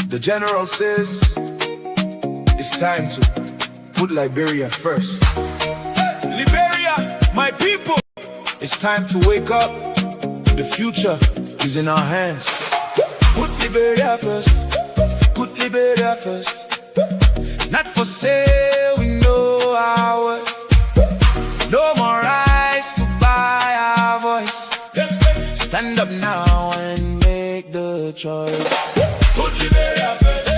The general says it's time to put Liberia first. Liberia, my people, it's time to wake up. The future is in our hands. Put Liberia first. Put Liberia first. Not for sale, we know our worth. No more rights to buy our voice. Stand up now and make the choice. Put Liberia first.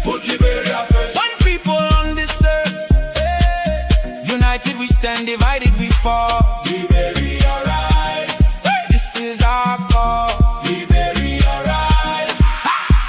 Put Liberia first. One people on this earth. United we stand, divided we fall. Liberia rise. This is our call. Liberia rise.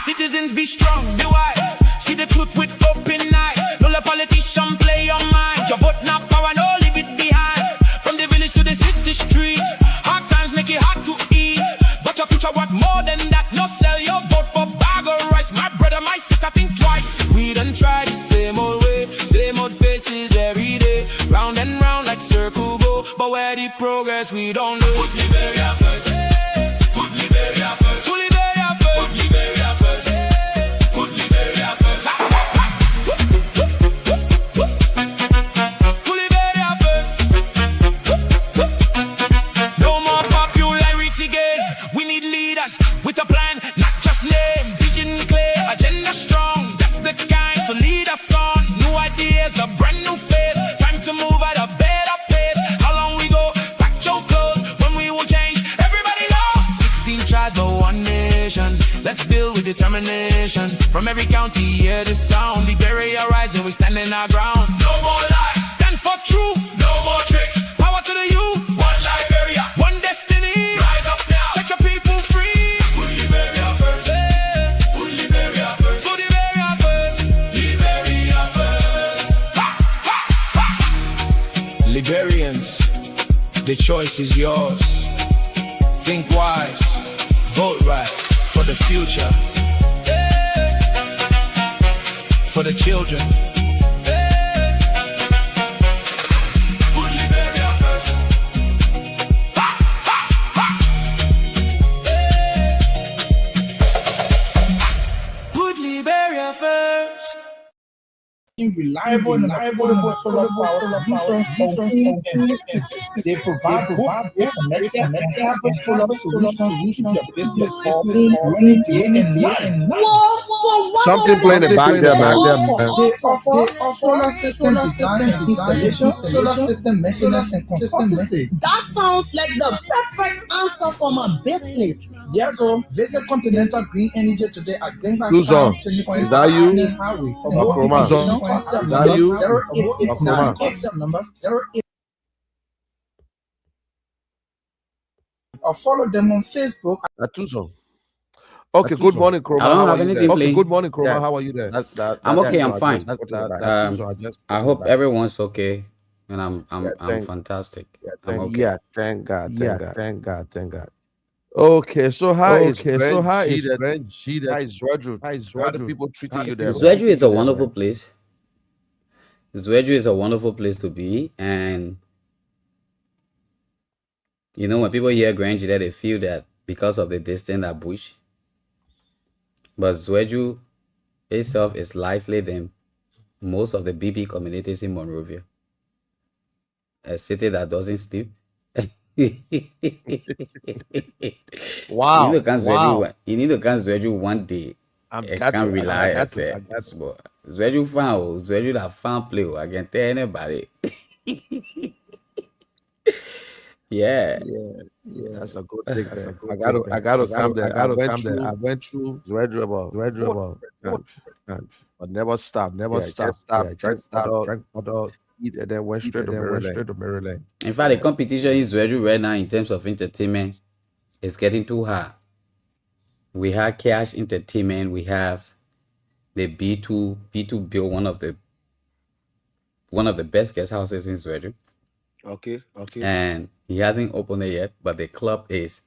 Citizens be strong, be wise. See the truth with open eyes. No let politician play your mind. Your vote not power, no leave it behind. From the village to the city street. Hard times make it hard to eat. But your future worth more than that. No sell your vote for bag of rice. My brother, my sister, think twice. We done try the same old way. Same old faces every day. Round and round like circle go. But where the progress we don't know. Put Liberia first. Put Liberia first. Put Liberia first. Put Liberia first. Put Liberia first. Put Liberia first. No more popularity gain. We need leaders with a plan, not just name. Vision clear, agenda strong. That's the kind to lead us on. New ideas, a brand new face. Time to move at a better pace. How long we go? Pack your clothes. When we will change, everybody knows. 16 tribes but one nation. Let's build with determination. From every county, hear the sound. Liberia rising, we stand in our ground. No more lies, stand for truth. No more tricks. Power to the youth. One Liberia, one destiny. Rise up now, set your people free. Put Liberia first. Put Liberia first. Put Liberia first. Liberia first. Ha, ha, ha. Liberians, the choice is yours. Think wise, vote right for the future, for the children. Put Liberia first. Ha, ha, ha. Put Liberia first. Reliable and affordable solar power solutions from they provide connected solar solutions to your business for rainy day and night. Something playing in the back there, man. They offer solar system design and installation, solar system maintenance and consultancy. That sounds like the perfect answer for my business. Yes, so visit Continental Green Energy today at Greenback Luzon, is that you? Highway. For Akoma. more information, Is concept that numbers you? 0889, Akoma. concept numbers 08. Or follow them on Facebook. Tucson. Okay, good morning, Kroma. I don't How have are you anything there? playing. Okay, good morning, Kroma. Yeah. How are you there? I'm okay, I'm fine. I hope every. everyone's okay, and I'm thank- fantastic. Yeah, I'm thank, okay. yeah, thank God, thank God. Okay, so how is How is Zwedru? How the people treating you there? Zwedru is a wonderful place. Zwedru is a wonderful place to be, and you know when people hear Grand Juda, they feel that because of the distance at bush. But Zwedru itself is lively than most of the BB communities in Monrovia. A city that doesn't sleep. Wow, You need to come wow. Zwedru one day. I Can't rely got on to. Zwedru fan, Zwedru that fan play. I can tell anybody. Yeah. That's a good thing. I gotta come there. I went through Zwedru about but never stop. Just drank water, eat, and then went straight to Maryland. In fact, the competition is Zwedru right now in terms of entertainment is getting too hard. We have Cash Entertainment. We have the B2 built one of the best guest houses in Zwedru. Okay. And he hasn't opened it yet, but the club is,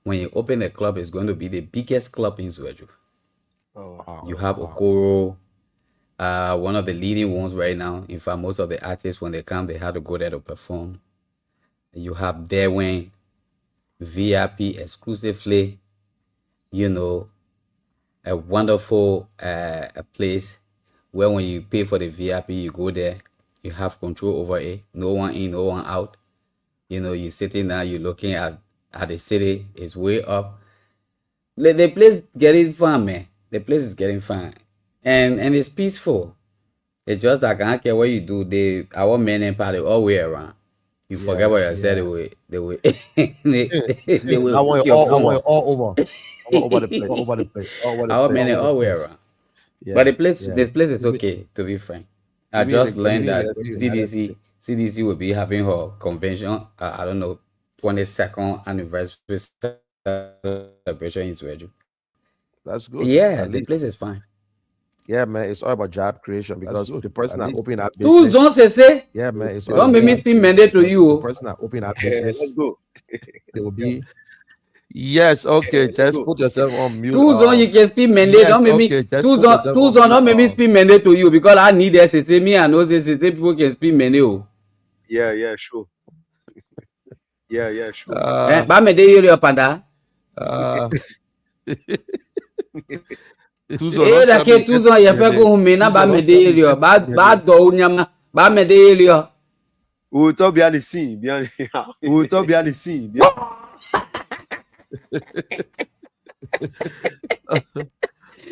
when you open the club, it's going to be the biggest club in Zwedru. Oh, wow. You have Okoro, one of the leading ones right now. In fact, most of the artists, when they come, they have to go there to perform. You have Derwin, VIP exclusively, you know, a wonderful place where when you pay for the VIP, you go there, you have control over it. No one in, no one out. You know, you're sitting there, you're looking at the city. It's way up. The place getting fun, man. The place is getting fun, and it's peaceful. It's just like I don't care what you do. Our men and party all way around. You forget what you said. They will they I will want hook it your all, I phone. want it all over. All over the place. All over the place. All over the Our place. men are All over all the way place. around. Yeah. But this Yeah. place is okay, to be frank. I Give me the- just give me learned the that United States. CDC will be having her convention. I don't know, 22nd anniversary celebration in Sweden. That's good. Yeah, At the least. place is fine. Yeah, man. It's all about job creation because the person that open that Two business. zones say, Yeah, man. It's all don't about make me job speak creation mandate to because you. the Oh. person that open that Let's business, go. they will be. Yes, okay. Just put yourself on mute. Two zones you can speak mandate. Yes, Don't make okay, me just two put zone yourself two on zone. mute, Don't make me speak mandate to you because I need SSA. Me and those SSA people can speak mandate. Oh. Yeah, sure. Yeah, sure. Ba me dey yori opanda. Two zone, don't Da tell ke me two just zone ye speak pe go me na Two ba zone, me don't dey tell me yori just ba speak ba do nyama ba me dey yori. O tó behind the scene, o tó behind the scene. My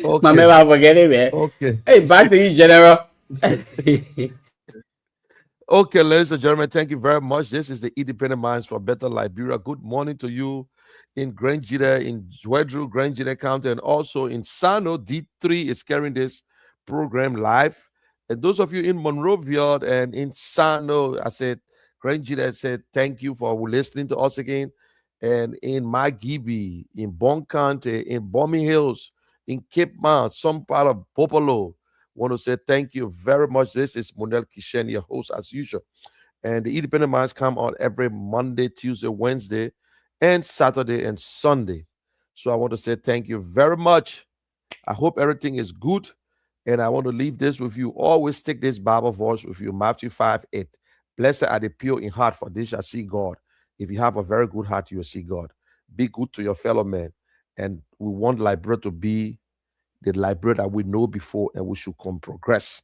Okay. man, I forget it, man. Okay. Hey, back to you, General. Okay, ladies and gentlemen, thank you very much. This is the Independent Minds for Better Liberia. Good morning to you in Grangida, in Zwedru, Grangida County, and also in Sano. D3 is carrying this program live. And those of you in Monrovia and in Sano, I said, Grangida said, thank you for listening to us again. And in Magibi, in Bon County, in Bombing Hills, in Cape Mount, some part of Popolo, want to say thank you very much. This is Monel Kishen, your host as usual. And the Independent Minds come out every Monday, Tuesday, Wednesday, and Saturday and Sunday. So I want to say thank you very much. I hope everything is good. And I want to leave this with you. Always take this Bible verse with you, Matthew 5:8. Blessed are the pure in heart, for they shall see God. If you have a very good heart, you will see God. Be good to your fellow man. And we want Liberia to be the Liberia that we know before, and we should come progress.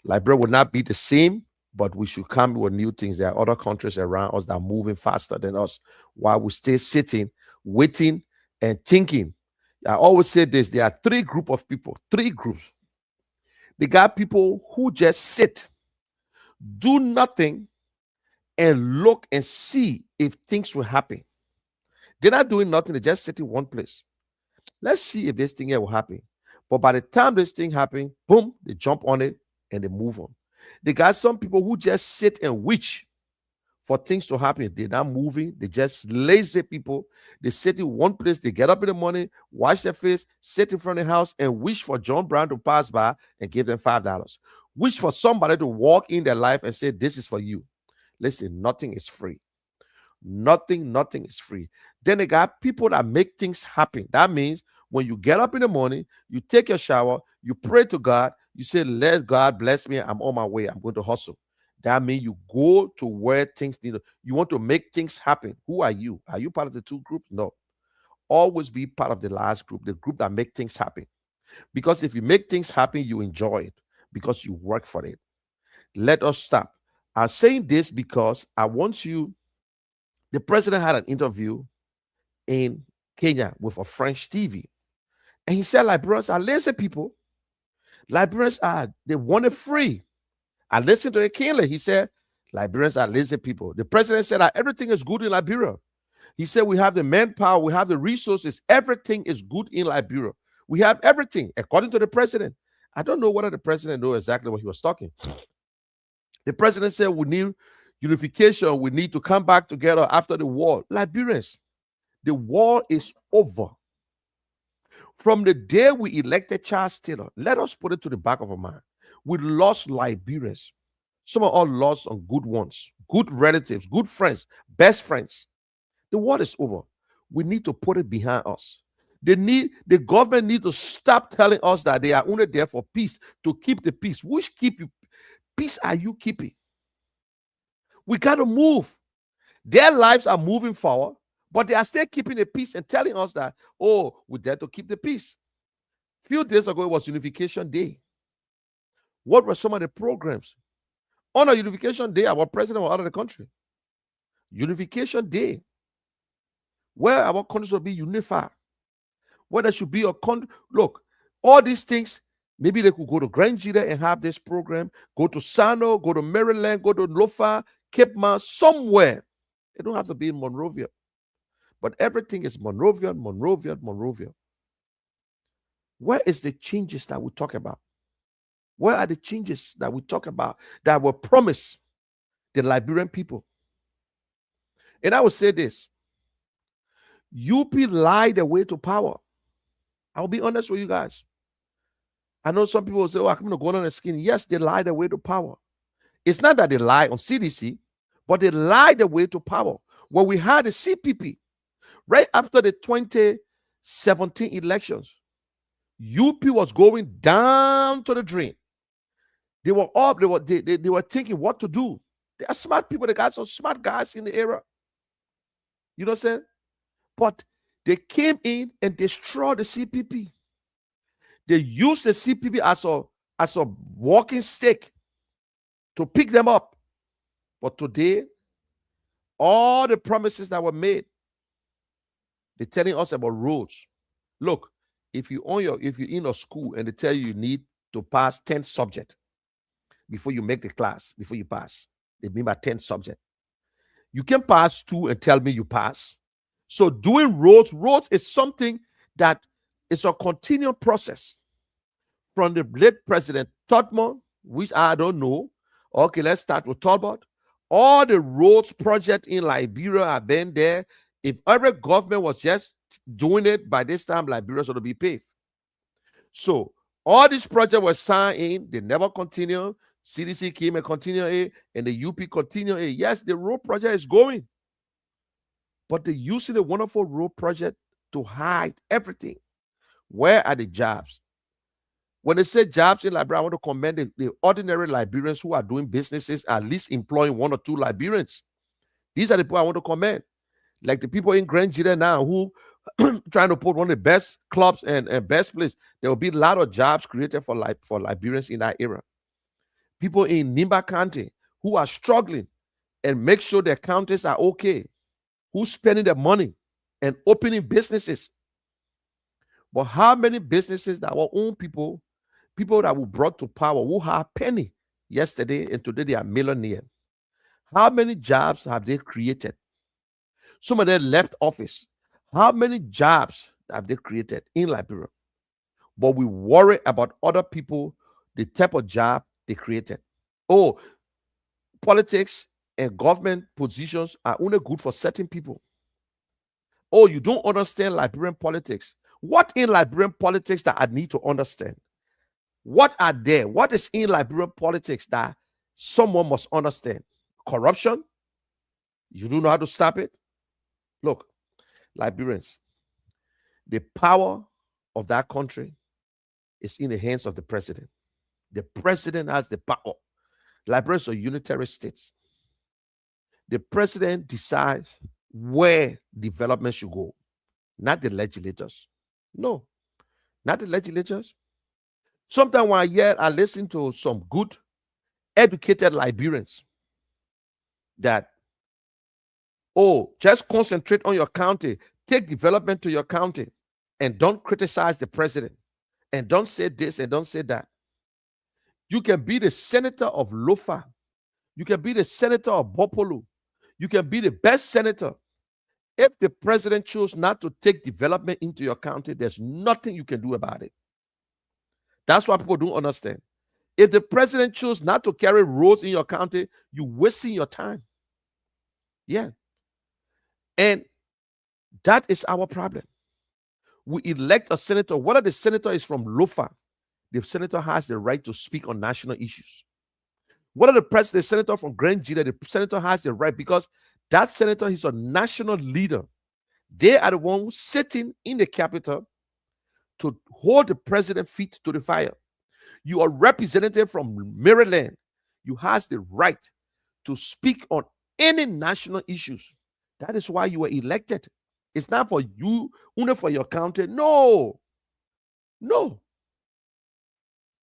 Liberia will not be the same, but we should come with new things. There are other countries around us that are moving faster than us, while we stay sitting, waiting, and thinking. I always say this: there are three groups of people, three groups. They got people who just sit, do nothing, and look and see if things will happen. They're not doing nothing, they just sit in one place. Let's see if this thing here will happen. But by the time this thing happens, boom, they jump on it and they move on. They got some people who just sit and wish for things to happen. They're not moving. They just lazy people. They sit in one place. They get up in the morning, wash their face, sit in front of the house, and wish for John Brown to pass by and give them $5. Wish for somebody to walk in their life and say, this is for you. Listen, nothing is free. Nothing is free. Then they got people that make things happen. That means when you get up in the morning, you take your shower, you pray to God, you say, let God bless me. I'm on my way. I'm going to hustle. That means you go to where things need. You want to make things happen. Who are you? Are you part of the two groups? No. Always be part of the last group, the group that make things happen. Because if you make things happen, you enjoy it because you work for it. Let us stop. I'm saying this because I want you. The president had an interview in Kenya with a French TV. And he said, Liberians are lazy people. Liberians they want it free. I listened to a killer. He said, Liberians are lazy people. The president said that everything is good in Liberia. He said, we have the manpower, we have the resources. Everything is good in Liberia. We have everything, according to the president. I don't know whether the president knows exactly what he was talking. The president said, we need unification. We need to come back together after the war. Liberians, the war is over. From the day we elected Charles Taylor, let us put it to the back of our mind. We lost Liberians. Some of us lost on good ones, good relatives, good friends, best friends. The war is over. We need to put it behind us. The government need to stop telling us that they are only there for peace, to keep the peace. Which peace are you keeping? We got to move. Their lives are moving forward, but they are still keeping the peace and telling us that, oh, we're there to keep the peace. Few days ago, it was Unification Day. What were some of the programs? On a Unification Day, our president was out of the country. Unification Day, where our countries will be unified, where there should be a country. Look, all these things, maybe they could go to Grand Gita and have this program, go to Sano, go to Maryland, go to Lofa, Cape Mount, somewhere. They don't have to be in Monrovia. But everything is Monrovian, Monrovian, Monrovian. Where is the changes that we talk about? Where are the changes that we talk about that were promised the Liberian people? And I will say this. UP lied their way to power. I'll be honest with you guys. I know some people will say, oh, I'm going to go on the skin. Yes, they lied their way to power. It's not that they lie on CDC, but they lied their way to power. When we had the CPP, right after the 2017 elections, UP was going down to the drain. They were thinking what to do. They are smart people. They got some smart guys in the era. You know what I'm saying? But they came in and destroyed the CPP. They used the CPP as a walking stick to pick them up. But today, all the promises that were made, they're telling us about roads. Look, if you're in a school and they tell you need to pass 10 subjects before you make the class, before you pass, they mean by 10 subjects. You can pass 2 and tell me you pass. So doing roads is something that is a continual process. From the late President Totman, which I don't know. Okay, let's start with Talbot. All the roads project in Liberia have been there. If every government was just doing it, by this time, Liberia should be paved. So all these projects were signed in, they never continue. CDC came and continued it, and the UP continued it. Yes, the road project is going. But they're using the wonderful road project to hide everything. Where are the jobs? When they say jobs in Liberia, I want to commend the ordinary Liberians who are doing businesses, at least employing 1 or 2 Liberians. These are the people I want to commend. Like the people in Grand Gita now who trying to put one of the best clubs and best place. There will be a lot of jobs created for Liberians in that era. People in Nimba County who are struggling and make sure their counties are okay, who's spending their money and opening businesses. But how many businesses that our own people that were brought to power, who had penny yesterday and today they are millionaires? How many jobs have they created? Some of them left office. How many jobs have they created in Liberia? But we worry about other people, the type of job they created. Oh, politics and government positions are only good for certain people. Oh, you don't understand Liberian politics. What in Liberian politics that I need to understand? What are there? What is in Liberian politics that someone must understand? Corruption? You don't know how to stop it? Look, Liberians, the power of that country is in the hands of the president. The president has the power. Liberia are unitary states. The president decides where development should go, not the legislators. No, not the legislators. Sometimes when I listen to some good, educated Liberians that, oh, just concentrate on your county, take development to your county, and don't criticize the president, and don't say this and don't say that. You can be the senator of Lofa. You can be the senator of Bopolu. You can be the best senator. If the president chose not to take development into your county, there's nothing you can do about it. That's why people don't understand. If the president chose not to carry roads in your county, you're wasting your time. Yeah. And that is our problem. We elect a senator, whether the senator is from Lofa, the senator has the right to speak on national issues. Whether the senator from Grand Gita, the senator has the right, because that senator is a national leader. They are the ones sitting in the capital to hold the president's feet to the fire. You are representative from Maryland. You have the right to speak on any national issues. That is why you were elected. It's not for you, only for your county. No.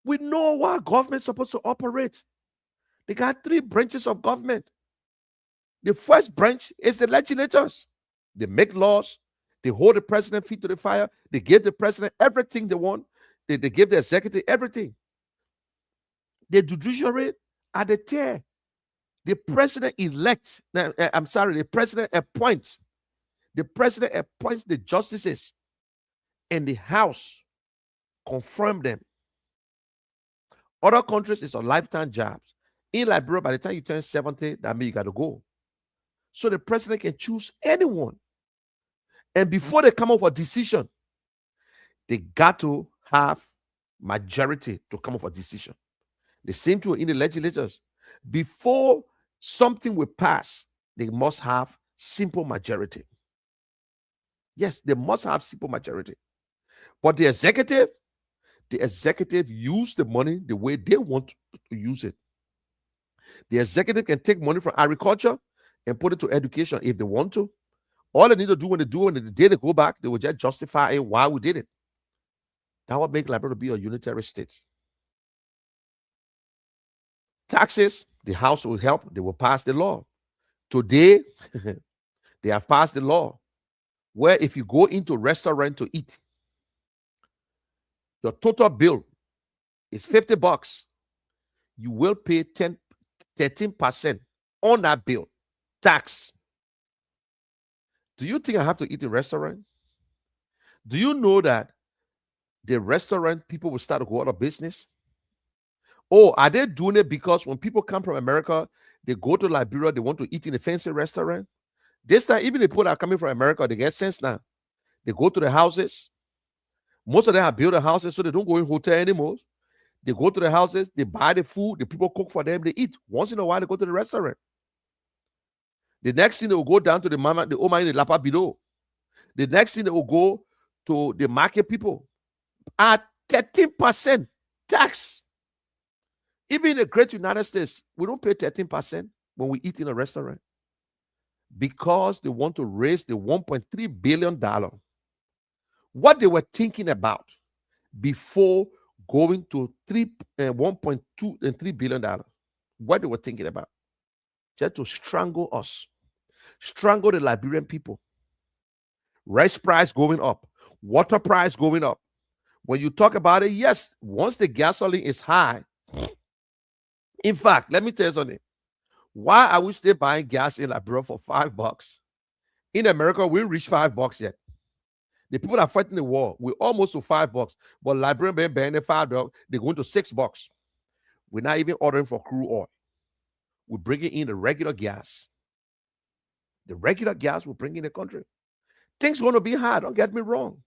We know how government's supposed to operate. They got 3 branches of government. The first branch is the legislators. They make laws. They hold the president feet to the fire. They give the president everything they want. They give the executive everything. The judiciary are the tier. The president elects. The president appoints. The president appoints the justices, and the House confirm them. Other countries is on lifetime jobs. In Liberia, by the time you turn 70, that means you got to go. So the president can choose anyone. And before they come up with a decision, they got to have majority to come up with a decision. The same thing in the legislatures. Before something will pass, they must have simple majority. Yes, they must have simple majority. But the executive use the money the way they want to use it. The executive can take money from agriculture and put it to education if they want to. All they need to do when the day they go back, they will just justify why we did it. That would make Liberia be a unitary state. Taxes, the House will help. They will pass the law. Today, they have passed the law where if you go into a restaurant to eat, your total bill is $50. You will pay 13% on that bill, tax. Do you think I have to eat in a restaurant? Do you know that the restaurant people will start to go out of business? Oh, are they doing it because when people come from America, they go to Liberia, they want to eat in a fancy restaurant? This time, even the people that are coming from America, they get sense now. They go to the houses. Most of them have built the houses, so they don't go in hotel anymore. They go to the houses, they buy the food, the people cook for them, they eat. Once in a while, they go to the restaurant. The next thing, they will go down to the mama, the Oma in the Lapa below. The next thing, they will go to the market people at 13% tax. Even in the great United States, we don't pay 13% when we eat in a restaurant because they want to raise the $1.3 billion. What they were thinking about before going to $1.2 and $3 billion, what they were thinking about, just to strangle us, strangle the Liberian people. Rice price going up, water price going up. When you talk about it, yes, once the gasoline is high, in fact, let me tell you something. Why are we still buying gas in Liberia for $5? In America, we reach $5 yet. The people that are fighting the war, we're almost to $5. But Liberia been buying $5, they're going to $6. We're not even ordering for crude oil. We're bringing in the regular gas. The regular gas we're bringing in the country. Things going to be hard, don't get me wrong.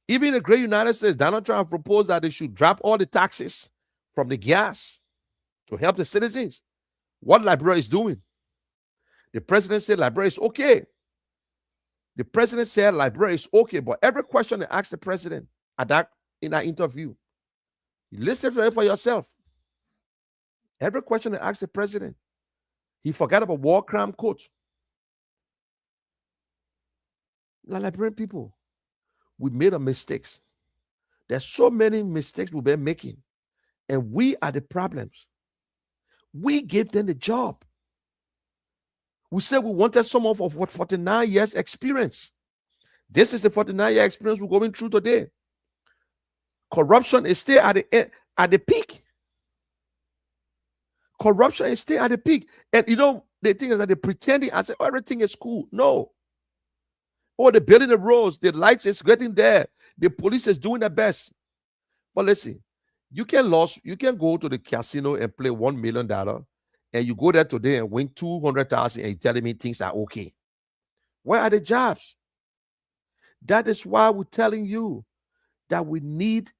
Even in the great United States, Donald Trump proposed that they should drop all the taxes from the gas to help the citizens. What Liberia is doing. The president said Liberia is okay. The president said Liberia is okay, but every question they asked the president in that interview, you listen to it for yourself. Every question they asked the president, he forgot about war crime court. Now, Liberian people, we made a mistakes. There's so many mistakes we've been making, and we are the problems. We gave them the job. We said we wanted someone for 49 years experience. This is the 49-year experience we're going through today. Corruption is still at the peak. Corruption is still at the peak. And you know, the thing is that they're pretending and say, oh, everything is cool. No. Oh, they're building the roads, the lights is getting there, the police is doing their best. But listen, you can go to the casino and play $1 million, and you go there today and win 200,000, and you're telling me things are okay. Where are the jobs? That is why we're telling you that we need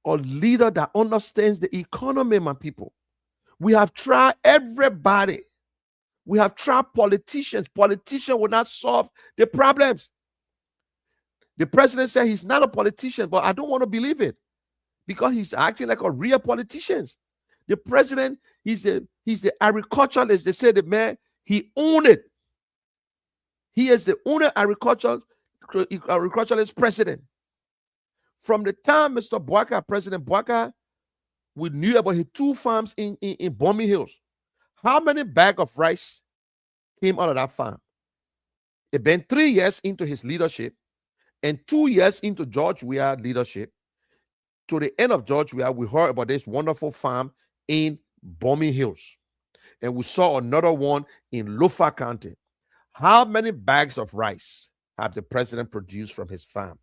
a leader that understands the economy, my people. We have tried everybody. We have tried politicians. Politicians will not solve the problems. The president said he's not a politician, but I don't want to believe it because he's acting like a real politician. The president, he's the agriculturalist. They say the man, he owned it. He is the owner agriculturalist president. From the time Mr. Bwaka, President Bwaka, we knew about his 2 farms in Bomi Hills. How many bags of rice came out of that farm? It been 3 years into his leadership and 2 years into George Weah leadership. To the end of George Weah, we heard about this wonderful farm in Bomi Hills. And we saw another one in Lofa County. How many bags of rice have the president produced from his farm?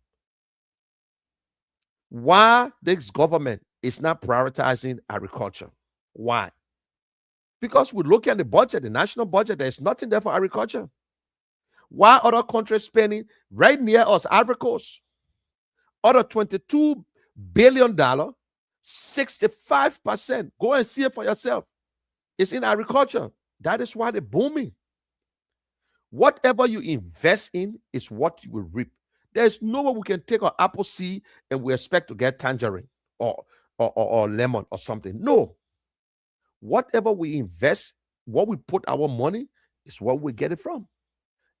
Why this government is not prioritizing agriculture? Why? Because we look at the budget, the national budget, there's nothing there for agriculture. Why other countries spending right near us, Ivory Coast, other $22 billion, 65%, go and see it for yourself, is in agriculture. That is why they're booming. Whatever you invest in is what you will reap. There's no way we can take an apple seed and we expect to get tangerine or lemon or something. No. Whatever we invest, what we put our money is what we get it from.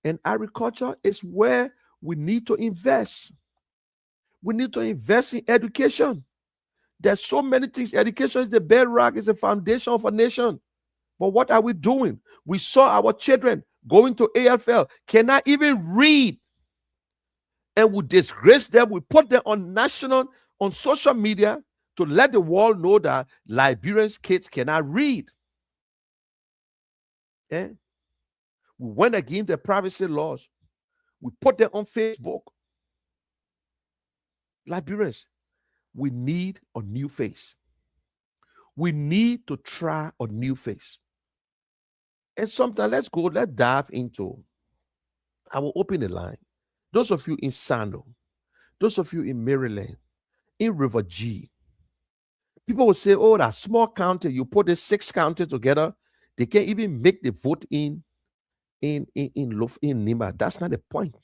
And agriculture is where we need to invest. We need to invest in education. There's so many things. Education is the bedrock, is the foundation of a nation. But what are we doing? We saw our children going to AFL, cannot even read. And we disgrace them. We put them on social media to let the world know that Liberians' kids cannot read. Eh? We went against the privacy laws. We put them on Facebook. Liberians, we need a new face. We need to try a new face. And sometimes let's dive into, I will open the line. Those of you in Sando, those of you in Maryland, in River G, people will say, oh, that small county, you put the 6 counties together, they can't even make the vote in Nima. That's not the point.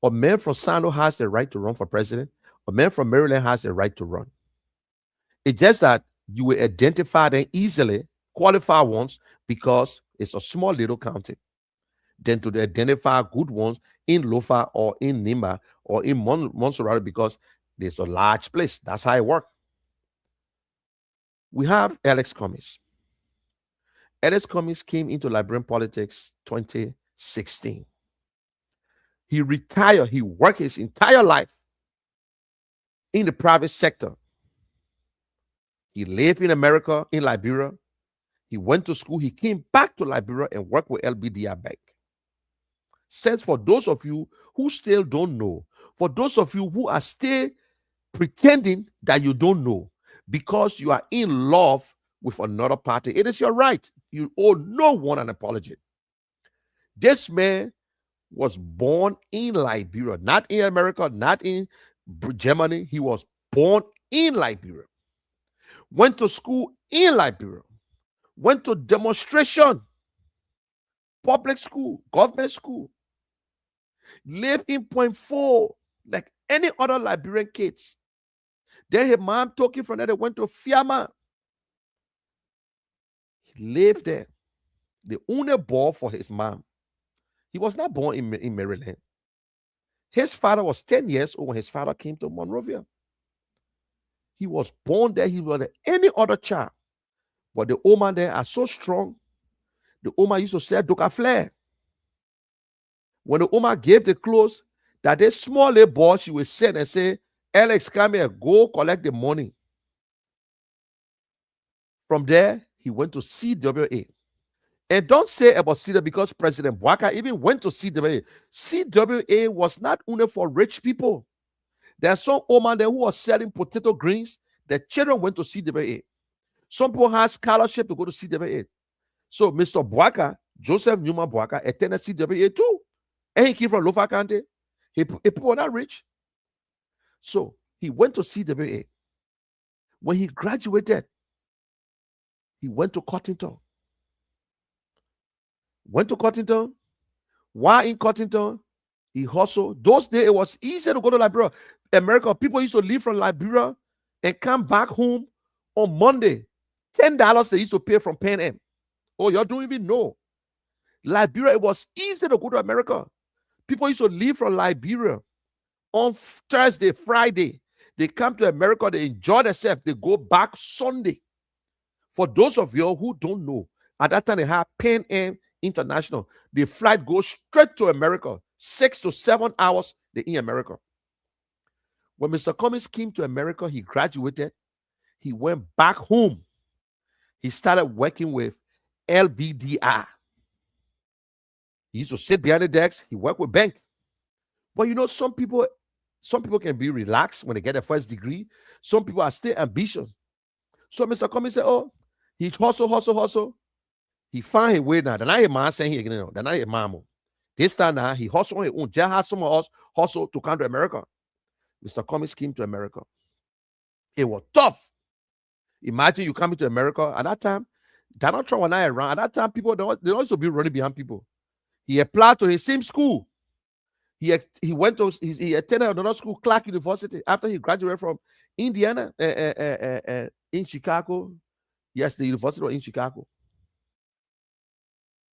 A man from Sando has the right to run for president. A man from Maryland has the right to run. It's just that you will identify them easily, qualify ones, because it's a small little county. Then to identify good ones in Lofa or in Nima or in Montserrat, because there's a large place. That's how it works. We have Alex Cummings. Alex Cummings came into Liberian politics 2016. He retired. He worked his entire life in the private sector. He lived in America, in Liberia. He went to school. He came back to Liberia and worked with LBDI Bank. Since for those of you who still don't know, for those of you who are still pretending that you don't know because you are in love with another party, it is your right. You owe no one an apology. This man was born in Liberia, not in America, not in Germany. He was born in Liberia. Went to school in Liberia. Went to demonstration, public school, government school. Lived in Point 4 like any other Liberian kids. Then his mom took him from there. They went to Fiama. He lived there. The only boy for his mom. He was not born in Maryland. His father was 10 years old when his father came to Monrovia. He was born there. He was like any other child. But the old man there are so strong. The old man used to sell Doka Flare. When the old man gave the clothes, that this small little boy, she would sit and say, Alex, come here, go collect the money. From there, he went to CWA. And don't say about CWA because President Bwaka even went to CWA. CWA was not only for rich people. There's some old man there who was selling potato greens. The children went to CWA. Some people had scholarship to go to CWA. So Mr. Bwaka, Joseph Newman Bwaka, attended CWA too. And he came from Lofa County. People were not rich. So he went to CWA. When he graduated, he went to Cottington. Went to Cottington. While in Cottington, he hustled. Those days, it was easy to go to Liberia. America, people used to leave from Liberia and come back home on Monday. $10 they used to pay from Pan Am. Oh, y'all don't even know. Liberia, it was easy to go to America. People used to leave from Liberia on Thursday, Friday. They come to America, they enjoy themselves, they go back Sunday. For those of you who don't know, at that time they had Pan Am International. The flight goes straight to America, 6 to 7 hours, they're in America. When Mr. Cummings came to America, he graduated, he went back home. He started working with LBDI. He used to sit behind the desk, he worked with bank. But you know, some people can be relaxed when they get their first degree. Some people are still ambitious. So Mr. Cummings said, oh, he hustle. He find a way now. Then I man saying here again. Then I man. This time now he hustle on his own. Just has some of us hustle to come to America. Mr. Cummings came to America. It was tough. Imagine you coming to America at that time. Donald Trump was not around. At that time, people they also be running behind people. He applied to his same school. He attended another school, Clark University, after he graduated from Indiana in Chicago. Yes, the university was in Chicago.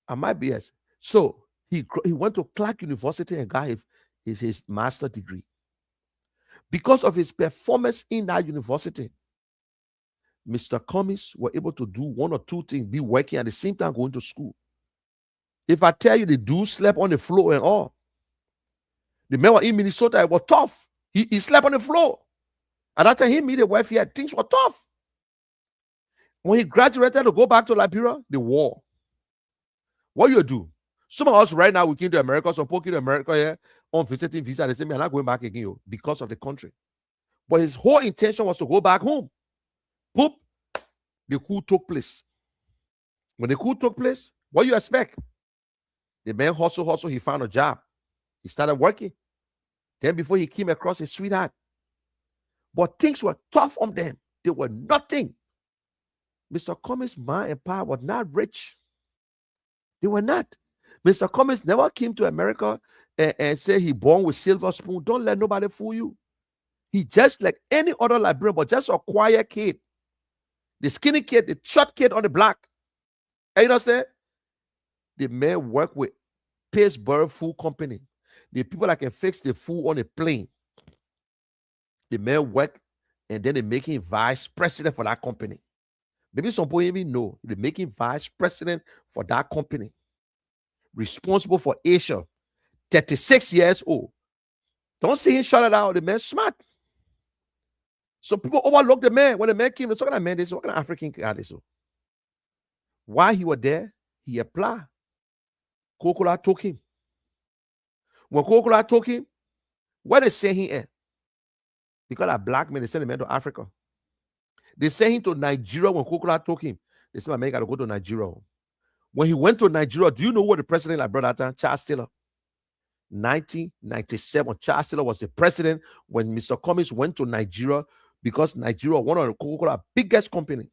I might be yes. So he went to Clark University and got his master's degree. Because of his performance in that university, Mr. Cummings were able to do one or two things, be working at the same time going to school. If I tell you the dude slept on the floor and all, the man was in Minnesota, it was tough. He slept on the floor. At that time, he met a wife here, things were tough. When he graduated to go back to Liberia, the war. What you do? Some of us right now, we came to America, some people came to America here on visiting visa. They say, I'm not going back again because of the country. But his whole intention was to go back home. Poop, the coup took place. When the coup took place, what you expect? The man hustle, he found a job. He started working. Then before he came across his sweetheart. But things were tough on them. They were nothing. Mr. Cummings' mind and power was not rich. They were not. Mr. Cummings never came to America and said he born with silver spoon. Don't let nobody fool you. He just like any other Liberian, but just a quiet kid. The skinny kid, the short kid on the block. And you know what I'm saying? The man worked with Pittsburgh Food Company. The people that can fix the food on a plane. The man worked and then they make him vice president for that company. Maybe some people even know they make him vice president for that company. Responsible for Asia. 36 years old. Don't see him shout it out. The man's smart. Some people overlook the man. When the man came, they're talking about man, this what kind of African guy this? While he was there, he applied. Coca-Cola took him. When Coca-Cola took him, where they send him at? Because a black man, they send the man to Africa. They sent him to Nigeria when Coca-Cola took him. They said, my man got to go to Nigeria. When he went to Nigeria, do you know what the president like brought that time? Charles Taylor. 1997, Charles Taylor was the president when Mr. Cummings went to Nigeria because Nigeria was one of the Coca-Cola biggest company.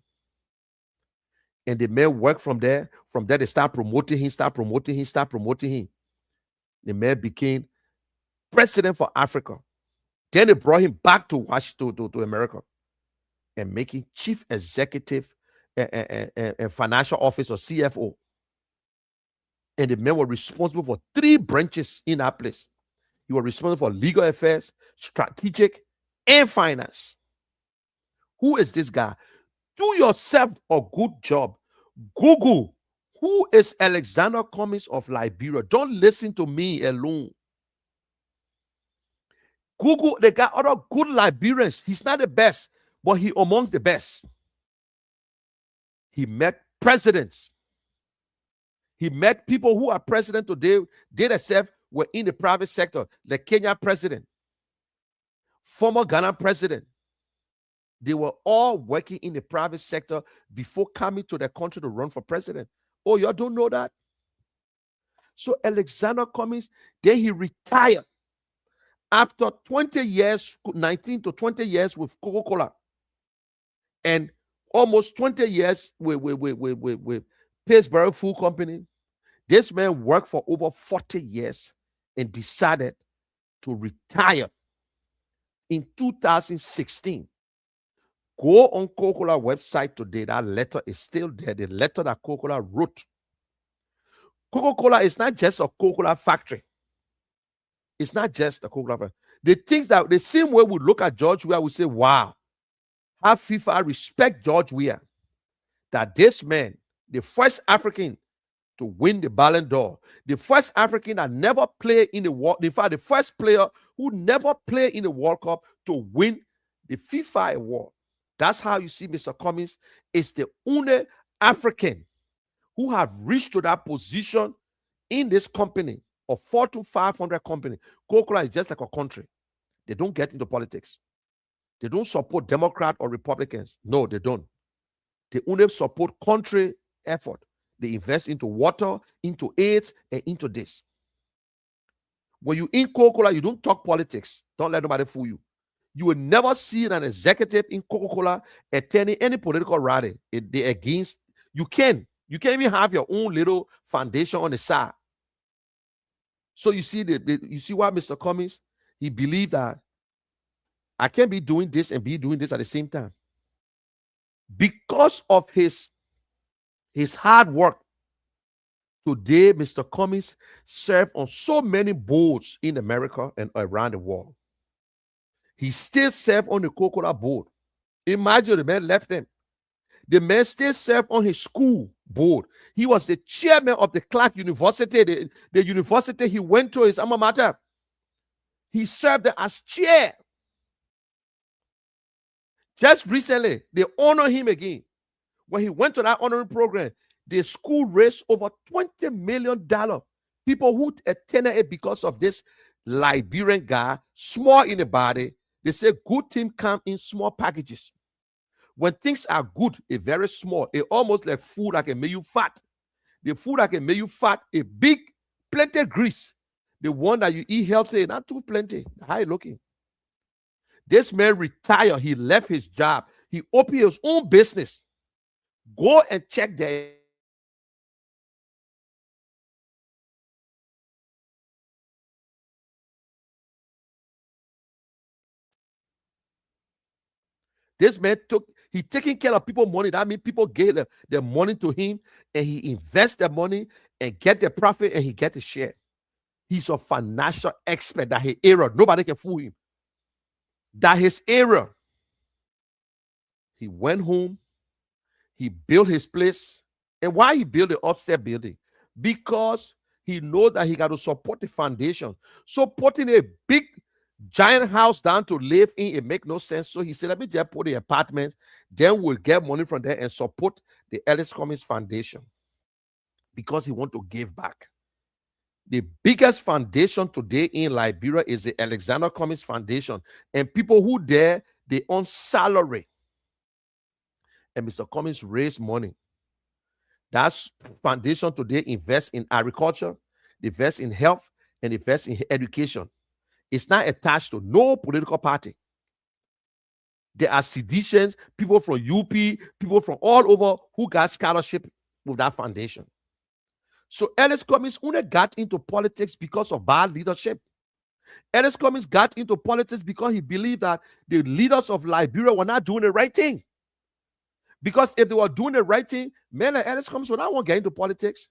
And the man worked from there. From there, they start promoting him. The man became president for Africa. Then they brought him back to Washington, to America, and making chief executive and financial officer, CFO. And the man was responsible for 3 branches in that place. He was responsible for legal affairs, strategic, and finance. Who is this guy? Do yourself a good job. Google, who is Alexander Cummings of Liberia? Don't listen to me alone. Google, they got other good Liberians. He's not the best, but he amongst the best. He met presidents. He met people who are president today. They themselves were in the private sector. The Kenya president, former Ghana president. They were all working in the private sector before coming to the country to run for president. Oh, y'all don't know that? So Alexander Cummings, then he retired after 20 years, 19 to 20 years with Coca-Cola, and almost 20 years with Pittsburgh Food Company. This man worked for over 40 years and decided to retire in 2016. Go on Coca-Cola website today. That letter is still there. The letter that Coca-Cola wrote. Coca-Cola is not just a Coca-Cola factory. It's not just a Coca-Cola factory. The things that the same way we look at George Weah, we say, wow, how FIFA respect George Weah. That this man, the first African to win the Ballon d'Or, the first African that never played in the World, in fact, the first player who never played in the World Cup to win the FIFA award. That's how you see Mr. Cummings is the only African who have reached to that position in this company of 400 to 500 company. Coca-Cola is just like a country. They don't get into politics. They don't support Democrat or Republicans. No, they don't. They only support country effort. They invest into water, into AIDS, and into this. When you in Coca-Cola, you don't talk politics. Don't let nobody fool you. You will never see an executive in Coca-Cola attending any political rally. They against. You can't even have your own little foundation on the side. So you see you see why Mr. Cummings, he believed that I can't be doing this and be doing this at the same time. Because of his hard work, today Mr. Cummings served on so many boards in America and around the world. He still served on the Coca-Cola board. Imagine the man left him. The man still served on his school board. He was the chairman of the Clark University, the university he went to, his alma mater. He served there as chair. Just recently, they honored him again. When he went to that honoring program, the school raised over $20 million. People who attended it because of this Liberian guy, small in the body. They say good things come in small packages. When things are good, it's very small. It's almost like food that can make you fat. The food that can make you fat, a big, plenty grease. The one that you eat healthy, not too plenty. How you looking? This man retired. He left his job. He opened his own business. Go and check there. This man he taking care of people's money. That means people gave their money to him and he invests their money and get the profit and he get the share. He's a financial expert that his area. Nobody can fool him. That his area. He went home. He built his place. And why he built the upstairs building? Because he knows that he got to support the foundation. So putting a big giant house down to live in, it make no sense. So he said, let me just put the apartments, then we'll get money from there and support the Ellis Cummings Foundation. Because he want to give back. The biggest foundation today in Liberia is the Alexander Cummings Foundation. And people who there, they on salary. And Mr. Cummings raised money. That foundation today invests in agriculture, invests in health, and invests in education. It's not attached to no political party. There are seditious, people from UP, people from all over who got scholarship with that foundation. So Ellis Cummings only got into politics because of bad leadership. Ellis Cummings got into politics because he believed that the leaders of Liberia were not doing the right thing. Because if they were doing the right thing, men like Ellis Cummings would not want to get into politics.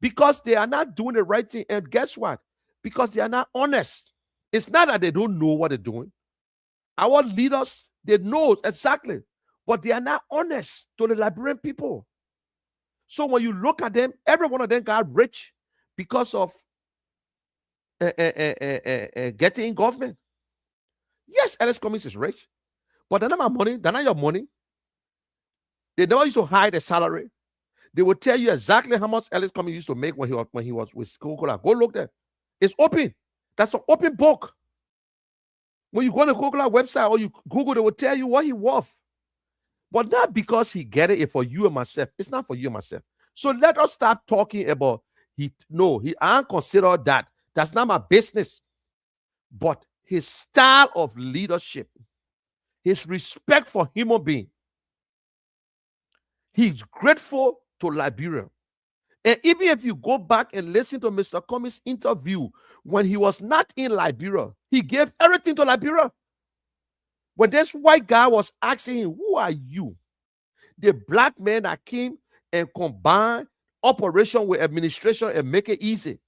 Because they are not doing the right thing. And guess what? Because they are not honest. It's not that they don't know what they're doing. Our leaders, they know exactly. But they are not honest to the Liberian people. So when you look at them, every one of them got rich because of getting in government. Yes, Ellis Cummings is rich. But they're not my money. They're not your money. They never used to hide a salary. They will tell you exactly how much Ellis Cummings used to make when he was with Coca-Cola. Go look there. It's open. That's an open book. When you go on the Coca-Cola website or you Google, they will tell you what he worth. But not because he get it for you and myself. It's not for you and myself. So let us start talking about I don't consider that. That's not my business. But his style of leadership, his respect for human being, he's grateful to Liberia. And even if you go back and listen to Mr. Cummings' interview when he was not in Liberia, he gave everything to Liberia. When this white guy was asking him, who are you? The black man that came and combined operation with administration and make it easy.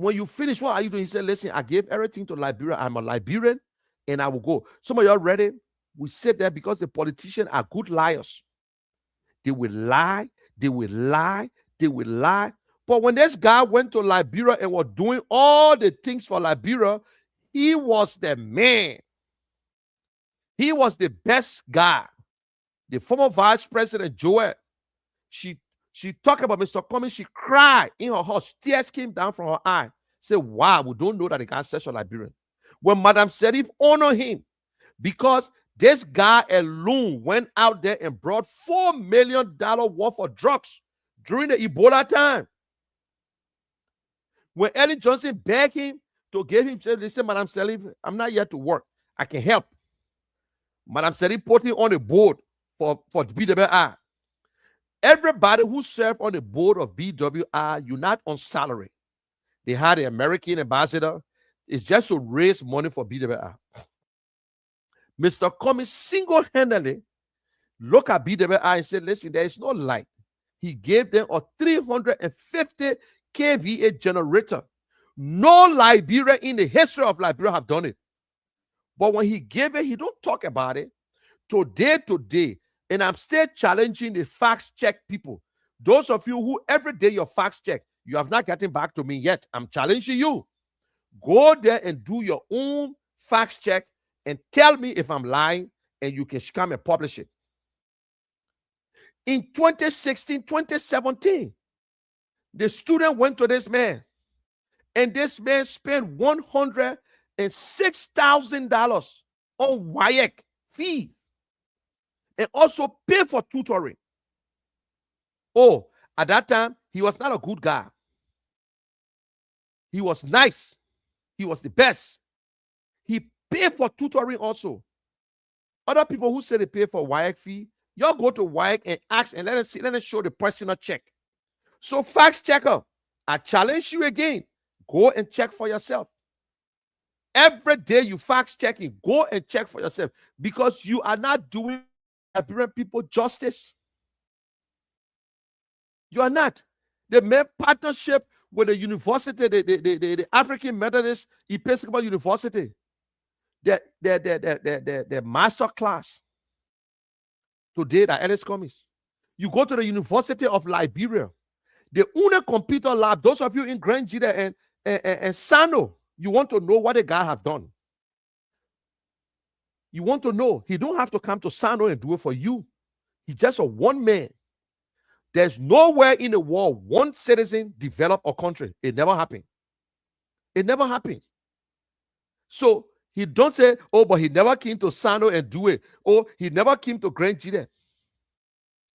when you finish, what are you doing? He said, listen, I gave everything to Liberia. I'm a Liberian and I will go. Some of y'all ready? We sit there because the politicians are good liars. They will lie, they will lie, they will lie. But when this guy went to Liberia and was doing all the things for Liberia, he was the man. He was the best guy. The former vice president, Joel, she talked about Mr. Cummings. She cried in her house. Tears came down from her eye. Said, wow, we don't know that the guy is such a Liberian. When Madam Serif honored him, because this guy alone went out there and brought $4 million worth of drugs during the Ebola time. When Ellen Johnson begged him to give him, they said, Madam Serif, I'm not here to work. I can help. Madam Serif put him on the board for BWI. Everybody who served on the board of BWI, you're not on salary. They had the American ambassador. It's just to raise money for BWI. Mr. Cummings single-handedly looked at BWI and said, listen, there is no light. He gave them a 350 kVA generator. No Liberia in the history of Liberia have done it. But when he gave it, he don't talk about it. Today, and I'm still challenging the facts check people. Those of you who every day your facts check, you have not gotten back to me yet. I'm challenging you. Go there and do your own facts check and tell me if I'm lying, and you can come and publish it. In 2016, 2017, the student went to this man, and this man spent $106,000 on WIAC fee and also paid for tutoring. Oh, at that time, he was not a good guy. He was nice. He was the best. He paid for tutoring also. Other people who say they pay for WIAC fee, y'all go to WIAC and ask and let us show the personal check. So facts checker, I challenge you again. Go and check for yourself. Every day you facts checking, go and check for yourself, because you are not doing Liberian people justice. You are not. They made partnership with the university, the African Methodist Episcopal University, the master class today that Ellis Cummings. You go to the University of Liberia, the UNA computer lab. Those of you in Grand Jida and Sano, you want to know what the guy have done. You want to know. He don't have to come to Sano and do it for you. He's just a one man. There's nowhere in the world one citizen develop a country. It never happened. It never happens. So he don't say, oh, but he never came to Sano and do it. Or he never came to Grand Jide.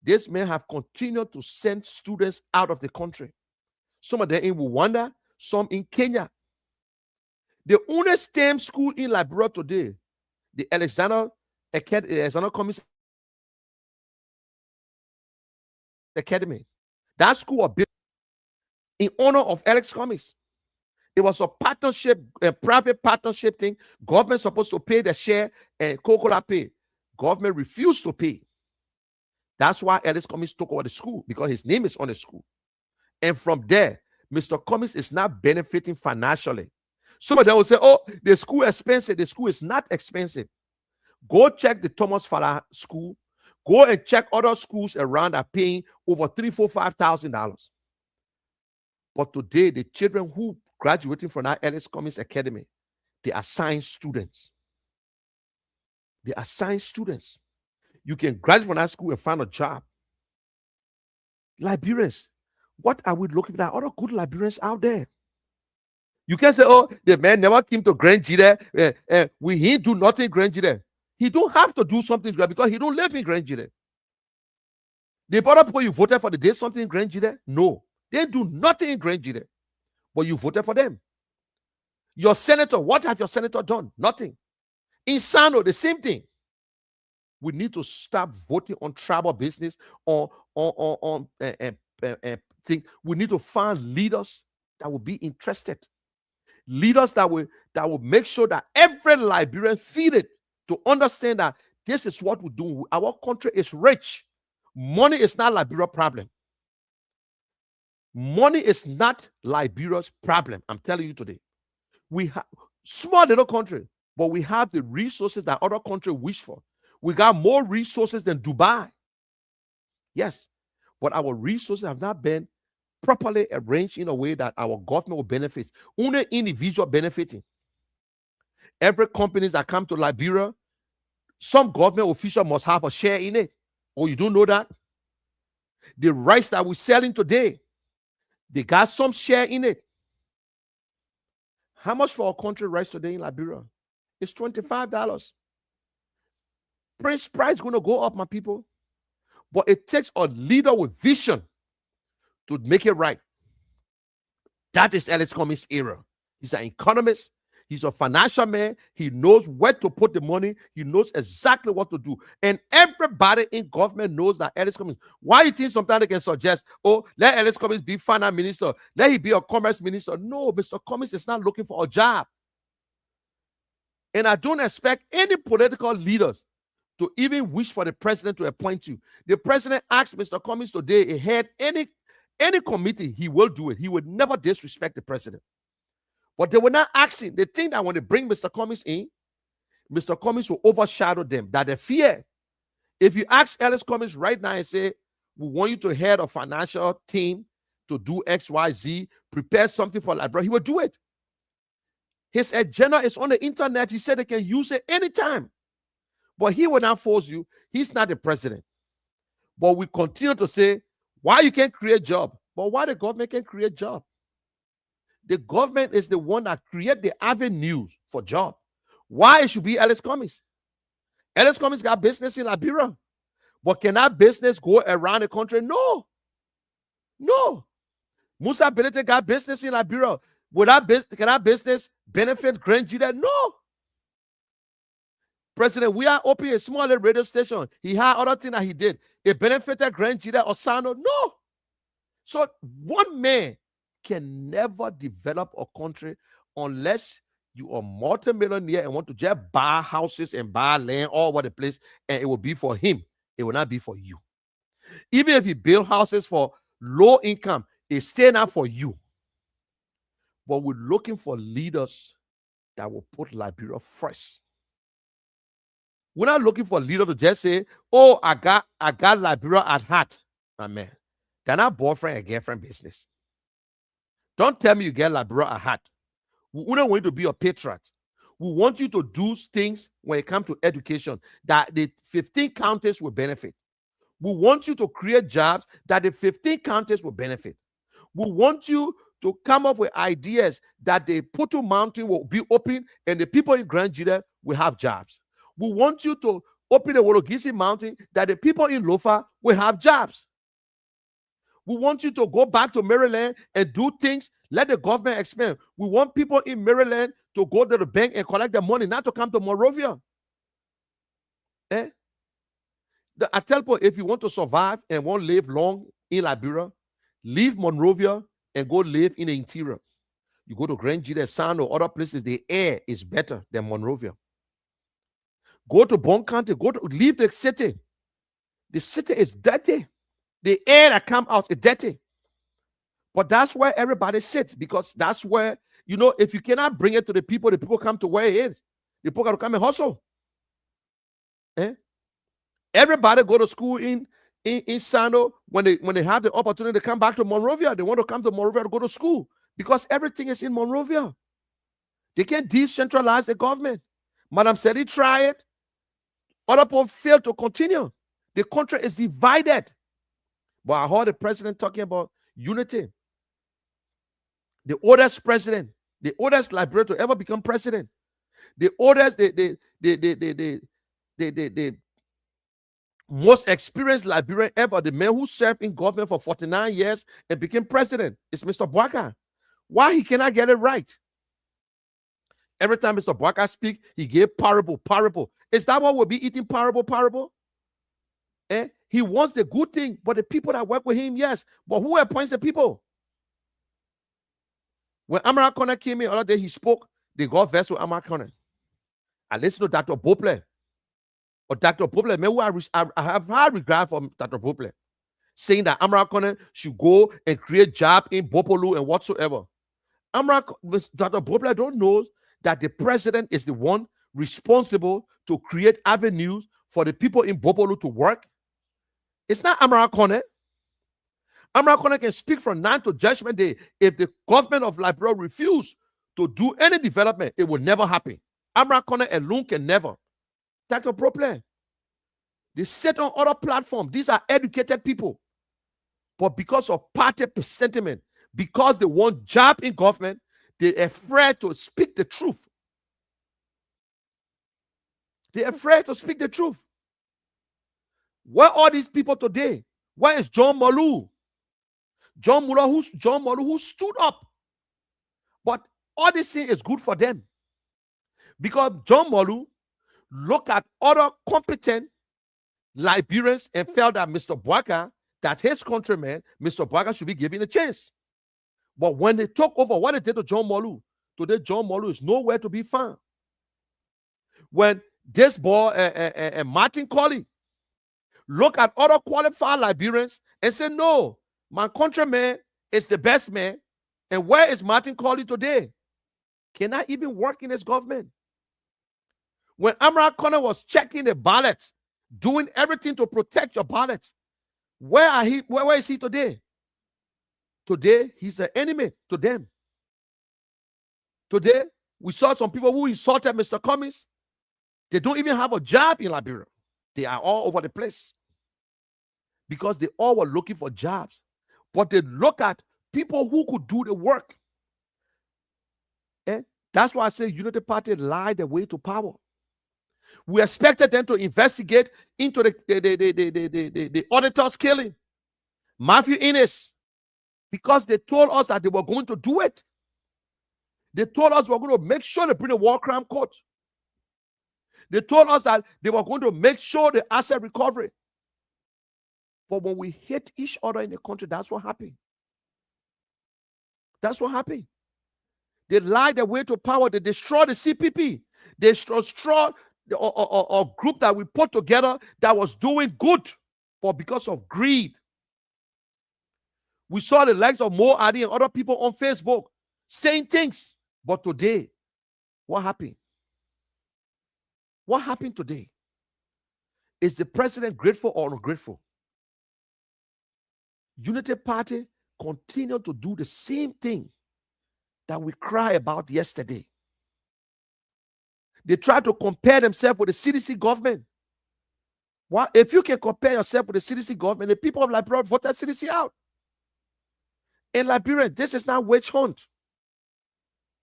This man have continued to send students out of the country. Some of them in Rwanda, some in Kenya. The only STEM school in Liberia today, the Alexander Cummings Academy. That school was built in honor of Alex Cummings. It was a partnership, a private partnership thing. Government supposed to pay the share and Coca-Cola pay. Government refused to pay. That's why Alex Cummings took over the school, because his name is on the school. And from there, Mr. Cummings is not benefiting financially. Some of them will say, oh, the school is expensive. The school is not expensive. Go check the Thomas Fala school. Go and check other schools around are paying over $3,000, $4,000, $5,000. But today, the children who graduating from that Ellis Cummings Academy, they are science students. They are science students. You can graduate from that school and find a job. Liberians, what are we looking at? Other good Liberians out there. You can say, oh, the man never came to Grand Jide. He do nothing in Grand Jide. He don't have to do something because he don't live in Grand Jide. The other people you voted for, they did something in Grand Jide? No. They do nothing in Grand Jide. But you voted for them. Your senator, what have your senator done? Nothing. In Sano, the same thing. We need to stop voting on tribal business, on things. We need to find leaders that will be interested. Leaders that will make sure that every Liberian feel it, to understand that this is what we do. Our country is rich. Money is not Liberia's problem. Money is not Liberia's problem. I'm telling you today. We have small little country, but we have the resources that other countries wish for. We got more resources than Dubai. Yes, but our resources have not been properly arranged in a way that our government will benefit. Only individual benefiting. Every company that come to Liberia, some government official must have a share in it. Oh, you don't know that? The rice that we're selling today, they got some share in it. How much for a country rice today in Liberia? It's $25. Price is going to go up, my people. But it takes a leader with vision to make it right. That is Alex Cummings' era. He's an economist. He's a financial man. He knows where to put the money. He knows exactly what to do. And everybody in government knows that Alex Cummings. Why you think sometimes they can suggest, oh, let Alex Cummings be finance minister. Let him be a commerce minister. No, Mr. Cummings is not looking for a job. And I don't expect any political leaders to even wish for the president to appoint you. The president asked Mr. Cummings today, he had any committee, he will do it. He would never disrespect the president. But they were not asking. They think that when they bring Mr. Cummings in, Mr. Cummings will overshadow them, that they fear. If you ask Alex Cummings right now and say, we want you to head a financial team to do X, Y, Z, prepare something for Liberia, he will do it. His agenda is on the internet. He said they can use it anytime. But he will not force you. He's not the president. But we continue to say, why you can't create job? But why the government can create job? The government is the one that create the avenues for job. Why it should be Alex Cummings? Alex Cummings got business in Liberia. But can that business go around the country? No. No. Musa Benete got business in Liberia. Can that business benefit Grand Judah? No. President, we are opening a small radio station. He had other things that he did. It benefited Grand Judah or Sano? No. So one man can never develop a country unless you are multi-millionaire and want to just buy houses and buy land all over the place, and it will be for him. It will not be for you. Even if you build houses for low income, it's still not for you. But we're looking for leaders that will put Liberia first. We're not looking for a leader to just say, oh, I got Liberia at heart. My man, they're not boyfriend and girlfriend business. Don't tell me you get Liberia at heart. We don't want you to be a patriot. We want you to do things when it comes to education that the 15 counties will benefit. We want you to create jobs that the 15 counties will benefit. We want you to come up with ideas that the Putu Mountain will be open and the people in Grand Judah will have jobs. We want you to open the Wologisi Mountain that the people in Lofa will have jobs. We want you to go back to Maryland and do things. Let the government expand. We want people in Maryland to go to the bank and collect their money, not to come to Monrovia. I tell people, if you want to survive and want to live long in Liberia, leave Monrovia and go live in the interior. You go to Grand Judah, San, or other places, the air is better than Monrovia. Go to Bon County, leave the city. The city is dirty. The air that comes out is dirty. But that's where everybody sits, because that's where, if you cannot bring it to the people come to where it is. The people got to come and hustle. Everybody go to school in Sando. When they have the opportunity to come back to Monrovia, they want to come to Monrovia to go to school because everything is in Monrovia. They can't decentralize the government. Madam Sedi tried it. Other people failed to continue. The country is divided. But I heard the president talking about unity. The oldest president, the oldest Liberian to ever become president, the oldest, the most experienced Liberian ever, the man who served in government for 49 years and became president, is Mr. Bwaka. Why he cannot get it right? Every time Mr. Bwaka speaks, he gave parable. Is that what we'll be eating parable? He wants the good thing, but the people that work with him, yes. But who appoints the people? When Amara Connor came in the other day, he spoke. They got vexed with Amara Connor. I listened to Dr. Bople. Or Dr. Bople, man, I have high regard for Dr. Bople. saying that Amara Kone should go and create job in Bopolu and whatsoever. Dr. Bopler don't know that the president is the one responsible to create avenues for the people in Bopolu to work. It's not Amara Kone. Amara Kone can speak from now to Judgment Day. If the government of Liberia refuse to do any development, it will never happen. Amara Kone alone can never. That's a problem. They sit on other platforms. These are educated people. But because of party sentiment, because they want job in government, they're afraid to speak the truth. They're afraid to speak the truth. Where are these people today? Where is John Malu? John Malu who stood up. But all this thing is good for them. Because John Malu looked at other competent Liberians and felt that Mr. Bwaka, that his countryman, Mr. Bwaka, should be given a chance. But when they took over, what they did to John Malu, today John Malu is nowhere to be found. When this boy, Martin Colley, look at other qualified Liberians and say, no, my countryman is the best man. And where is Martin Colley today? Cannot even work in his government. When Amara Kone was checking the ballot, doing everything to protect your ballot, where is he today? Today, he's an enemy to them. Today, we saw some people who insulted Mr. Cummings. They don't even have a job in Liberia. They are all over the place. Because they all were looking for jobs. But they look at people who could do the work. And that's why I say Unity Party lied their way to power. We expected them to investigate into the auditor's killing. Matthew Innes. Because they told us that they were going to do it. They told us we were going to make sure they bring the war crime court. They told us that they were going to make sure the asset recovery. But when we hate each other in the country, that's what happened. That's what happened. They lied their way to power. They destroyed the CPP. They destroyed a group that we put together that was doing good, but because of greed. We saw the likes of Mo Adi and other people on Facebook saying things. But today, what happened? What happened today? Is the president grateful or ungrateful? Unity Party continue to do the same thing that we cried about yesterday. They try to compare themselves with the CDC government. Well, if you can compare yourself with the CDC government, the people of Liberia voted CDC out. In Liberia, this is not witch hunt.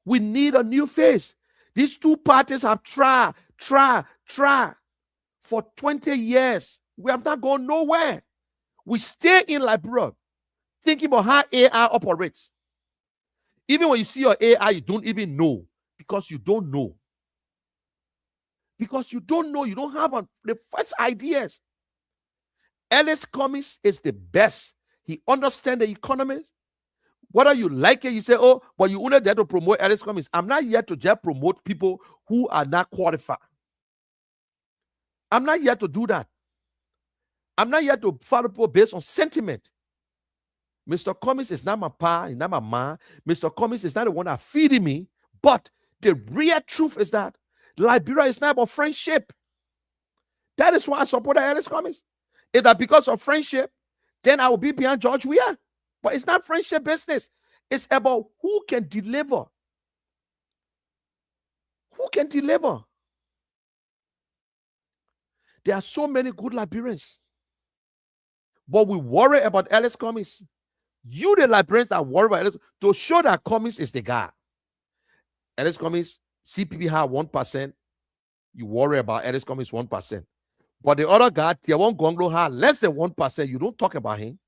We need a new face. These two parties have tried for 20 years. We have not gone nowhere. We stay in Liberia thinking about how AI operates. Even when you see your AI, you don't even know because you don't know. Because you don't know, you don't have the first ideas. Ellis Cummings is the best. He understands the economy. Whether you like it, you say, oh, but you only there to promote Ellis Cummings. I'm not here to just promote people who are not qualified. I'm not here to do that. I'm not here to follow people based on sentiment. Mr. Cummings is not my pa, he's not my ma. Mr. Cummings is not the one that feeding me. But the real truth is that Liberia is not about friendship. That is why I support Ellis Cummings. If that because of friendship, then I will be behind George Weah. But it's not friendship business. It's about who can deliver. Who can deliver? There are so many good Liberians. But we worry about Ellis Cummings. You, the Liberians that worry about Ellis, to show that Cummings is the guy. Ellis Cummings, CPP had 1%. You worry about Ellis Cummings 1%. But the other guy, Tiawon Gonglo, had less than 1%. You don't talk about him.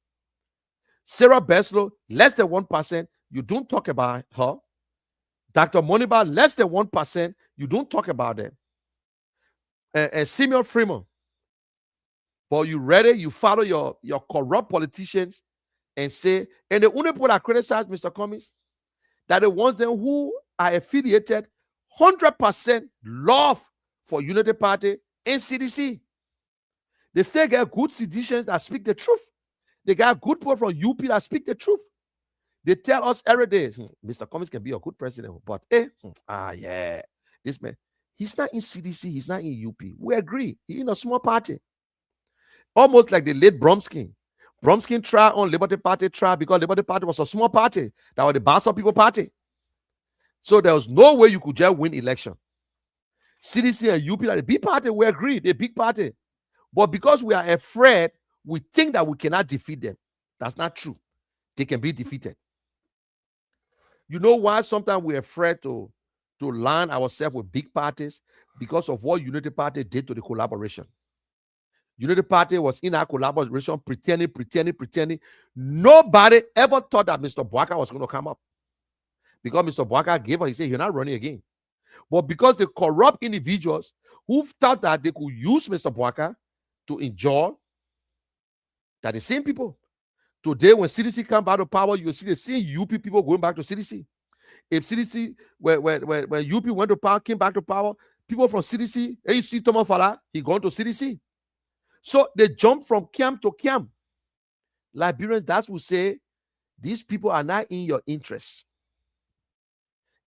Sarah Beslow, less than 1%. You don't talk about her. Dr. Moniba, less than 1%. You don't talk about them. Simeon Freeman. But you ready? You follow your corrupt politicians and say, and the only people that criticize Mr. Cummings, that the ones then who are affiliated 100% love for Unity Party and CDC. They still get good citizens that speak the truth. They got good people from UP that speak the truth. They tell us every day, Mr. Cummings can be a good president, but yeah, this man, he's not in CDC, he's not in UP. We agree, he's in a small party. Almost like the late Bromskin. Bromskin tried on Liberty Party tried because Liberty Party was a small party. That was the Bassa People Party. So there was no way you could just win election. CDC and UP are the big party, we agree, the big party. But because we are afraid, we think that we cannot defeat them. That's not true. They can be defeated. You know why sometimes we're afraid to line ourselves with big parties? Because of what Unity Party did to the collaboration. Unity Party was in our collaboration, pretending. Nobody ever thought that Mr. Bwaka was going to come up. Because Mr. Bwaka gave up, he said, you're not running again. But because the corrupt individuals who thought that they could use Mr. Bwaka to enjoy, that the same people. Today, when CDC come back to power, you will see the same UP people going back to CDC. If CDC, when UP went to power, came back to power, people from CDC, and you see Thomas Fala, he gone to CDC. So they jump from camp to camp. Liberians, that's what say, these people are not in your interest.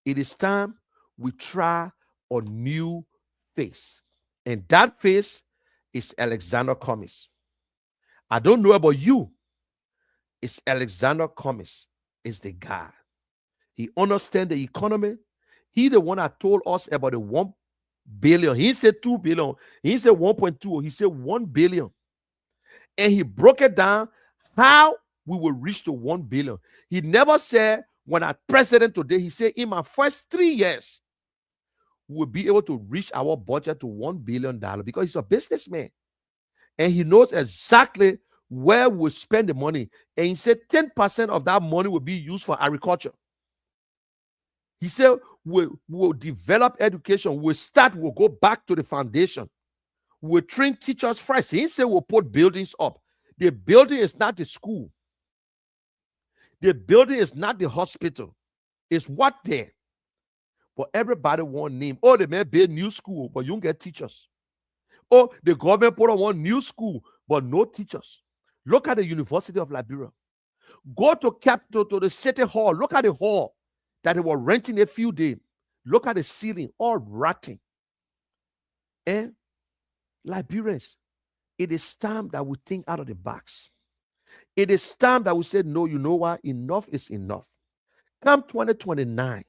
It is time we try a new face. And that face is Alexander Cummings. I don't know about you. It's Alexander Cummings is the guy. He understands the economy. He the one that told us about the 1 billion. He said 2 billion. He said 1.2. He said 1 billion. And he broke it down how we will reach to 1 billion. He never said, when I'm president today, he said, in my first 3 years, we will be able to reach our budget to $1 billion because he's a businessman. And he knows exactly where we spend the money. And he said 10% of that money will be used for agriculture. He said we'll develop education. We'll go back to the foundation. We'll train teachers first. He said we'll put buildings up. The building is not the school. The building is not the hospital. It's what there. But everybody want name. Oh, they may build new school, but you don't get teachers. Oh, the government put on one new school, but no teachers. Look at the University of Liberia. Go to the city hall. Look at the hall that they were renting a few days. Look at the ceiling, all rotting. And Liberians, it is time that we think out of the box. It is time that we say, no, you know what? Enough is enough. Come 2029,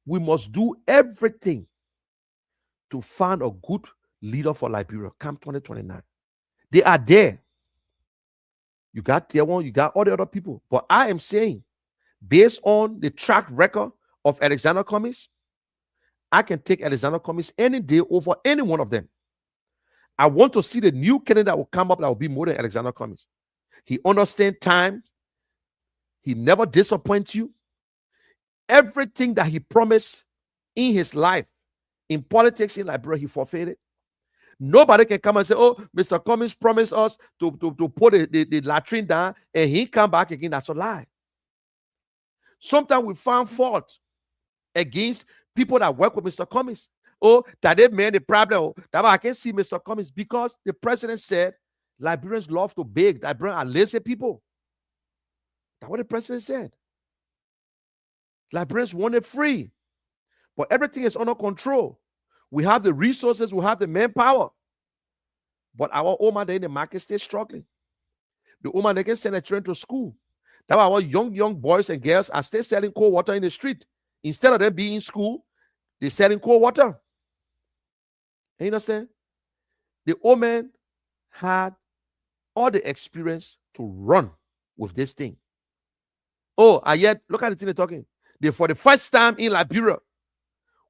we must do everything to find a good leader for Liberia. Come 2029. They are there. You got their one, you got all the other people. But I am saying, based on the track record of Alexander Cummings, I can take Alexander Cummings any day over any one of them. I want to see the new candidate that will come up that will be more than Alexander Cummings. He understands time. He never disappoints you. Everything that he promised in his life, in politics in Liberia, he forfeited. Nobody can come and say, oh, Mr. Cummings promised us to put the latrine down and he come back again. That's a lie. Sometimes we find fault against people that work with Mr. Cummings. Oh, that they made the problem. That I can see Mr. Cummings because the president said Liberians love to beg. Liberians are lazy people. That's what the president said. Liberians want it free. But everything is under control. We have the resources, we have the manpower. But our woman in the market stay struggling. The woman they can send their children to school. That's why our young boys and girls are still selling cold water in the street. Instead of them being in school, they're selling cold water. You understand? The old man had all the experience to run with this thing. Oh, and yet, look at the thing they're talking. For the first time in Liberia,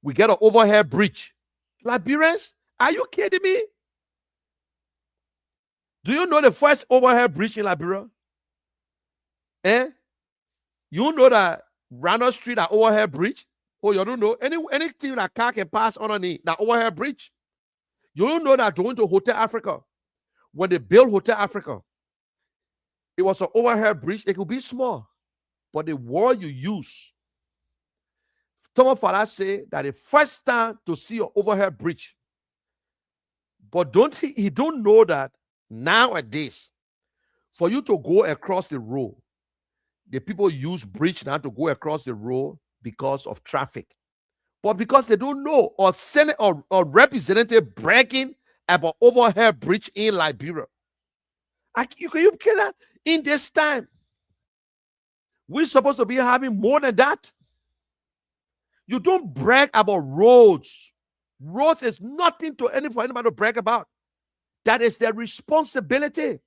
we get an overhead bridge. Liberians, are you kidding me? Do you know the first overhead bridge in Liberia? You know that Randall Street, that overhead bridge? Oh, you don't know? Anything that car can pass underneath, that overhead bridge? You don't know that going to Hotel Africa, when they built Hotel Africa, it was an overhead bridge. It could be small, but the word you use. Thomas Fala say that the first time to see an overhead bridge, but he don't know that nowadays, For you to go across the road, the people use bridge now to go across the road because of traffic. But because they don't know, or Senate or representative bragging about overhead bridge in Liberia. You cannot in this time. We're supposed to be having more than that. You don't brag about roads. Roads is nothing for anybody to brag about. That is their responsibility.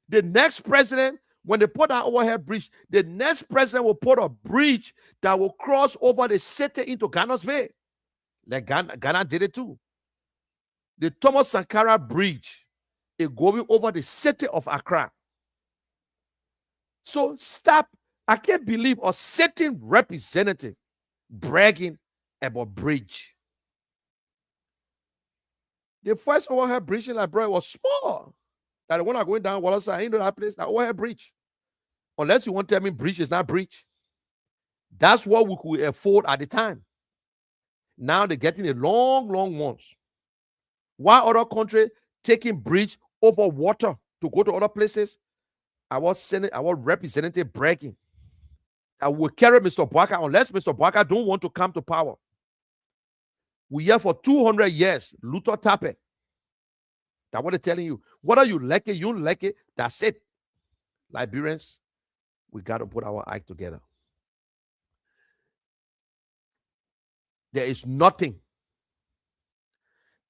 The next president, when they put that overhead bridge, the next president will put a bridge that will cross over the city into Ghana's Bay. Like Ghana did it too. The Thomas Sankara Bridge is going over the city of Accra. So stop. I can't believe a certain representative bragging about bridge. The first overhead bridge in Liberia was small. That the one I'm going down Waterside, into that place, that overhead bridge. Unless you want to tell me bridge is not bridge. That's what we could afford at the time. Now they're getting a long ones. Why other country taking bridge over water to go to other places? Our representative bragging. I will carry Mr. Bwaka unless Mr. Bwaka don't want to come to power. We here for 200 years, Luther Tape. That's what they're telling you. Whether you like it, you don't like it, that's it. Liberians, we got to put our act together. There is nothing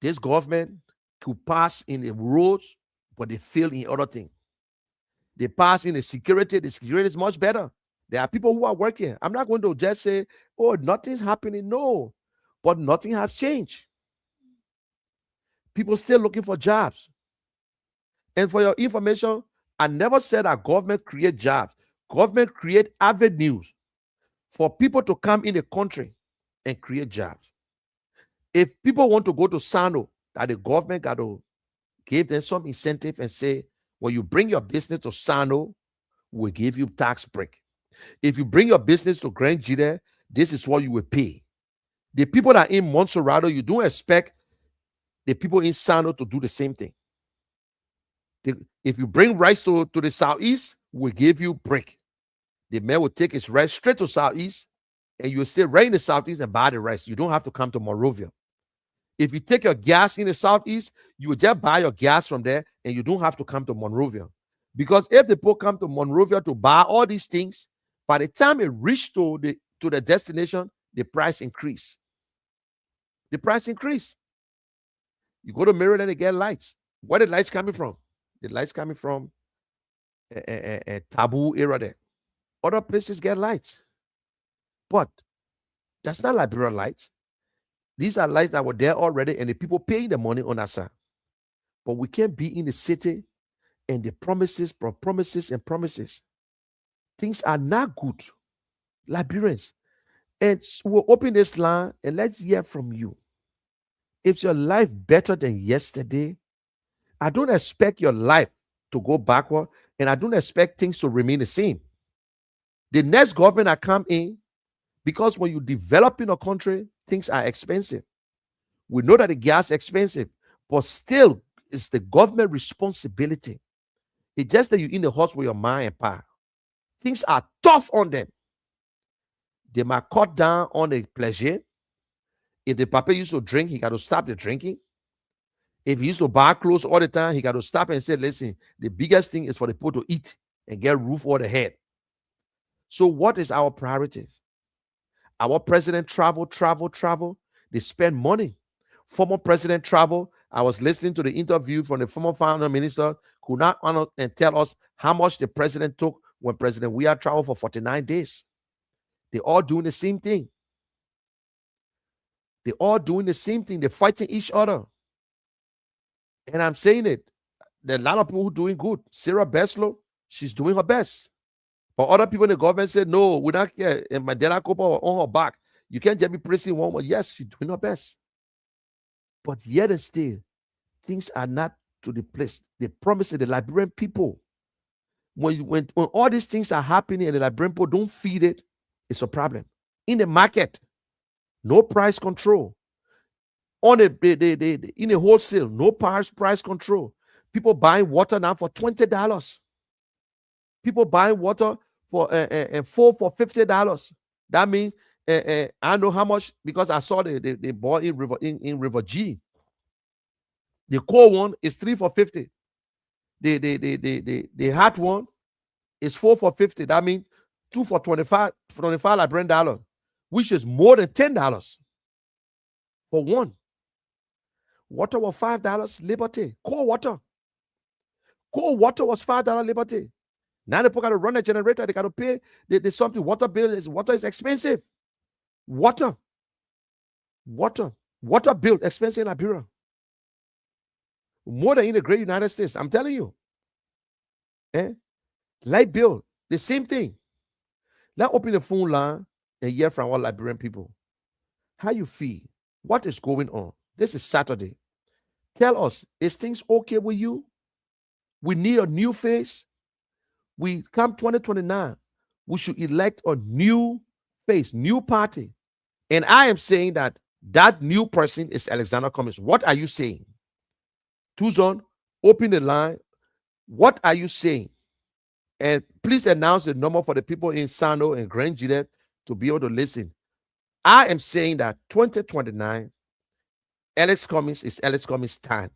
this government could pass in the roads, but they fail in other things. They pass in the security is much better. There are people who are working. I'm not going to just say, oh, nothing's happening. No, but nothing has changed. People still looking for jobs. And for your information, I never said that government create jobs. Government create avenues for people to come in the country and create jobs. If people want to go to Sano, that the government got to give them some incentive and say, when you bring your business to Sano, we'll give you tax break. If you bring your business to Grand Jide, this is what you will pay. The people that are in Montserrat, you don't expect the people in Sano to do the same thing. If you bring rice to the southeast, we'll give you break. The man will take his rice straight to southeast, and you will stay right in the southeast and buy the rice. You don't have to come to Monrovia. If you take your gas in the southeast, you will just buy your gas from there, and you don't have to come to Monrovia. Because if the people come to Monrovia to buy all these things, by the time it reaches to the destination, the price increase. The price increase. You go to Maryland and get lights. Where the lights coming from? The lights coming from a taboo area there. Other places get lights. But that's not Liberia lights. These are lights that were there already, and the people paying the money on that side. But we can't be in the city and the promises. Things are not good. Liberians. And we'll open this line and let's hear from you. Is your life better than yesterday? I don't expect your life to go backward, and I don't expect things to remain the same. The next government that come in, because when you develop in a country, things are expensive. We know that the gas is expensive, but still, it's the government responsibility. It's just that you're in the house with your mind and power. Things are tough on them. They might cut down on the pleasure. If the papa used to drink, he got to stop the drinking. If he used to buy clothes all the time, he got to stop and say, listen, the biggest thing is for the people to eat and get roof over the head. So what is our priority? Our president travel. They spend money. Former president travel. I was listening to the interview from the former finance minister, could not honor and tell us how much the president took when President Weah traveled for 49 days. They're all doing the same thing. They're all doing the same thing. They're fighting each other. And I'm saying it. There are a lot of people who are doing good. Sarah Beslow, she's doing her best. But other people in the government said, no, we're not here. And Mandela Copa on her back. You can't just be praising one more. Yes, she's doing her best. But yet and still, things are not to the place. They promise the Liberian people. When all these things are happening and the Liberian people don't feed it, it's a problem. In the market, no price control. On in the wholesale, no price control. People buying water now for $20. People buying water for 4 for $50. That means I know how much because I saw they bought in River G. The cold one is 3 for $50. The hot one is 4 for $50. That means 2 for 25 like $10, which is more than $10 for one. Water was $5 Liberty. Cold water. Cold water was $5 Liberty. Now people got to run a generator. They got to pay the something. Water is expensive. Water bill expensive in Liberia. More than in the great United States. I'm telling you. Light bill, the same thing. Let's open the phone line and hear from our Liberian people. How you feel? What is going on? This is Saturday. Tell us, is things okay with you? We need a new face. We come 2029. We should elect a new face, new party. And I am saying that new person is Alexander Cummings. What are you saying? Tuzon, open the line. What are you saying? And please announce the number for the people in Sano and Grand Gillette to be able to listen. I am saying that 2029, Alex Cummings is Alex Cummings' time.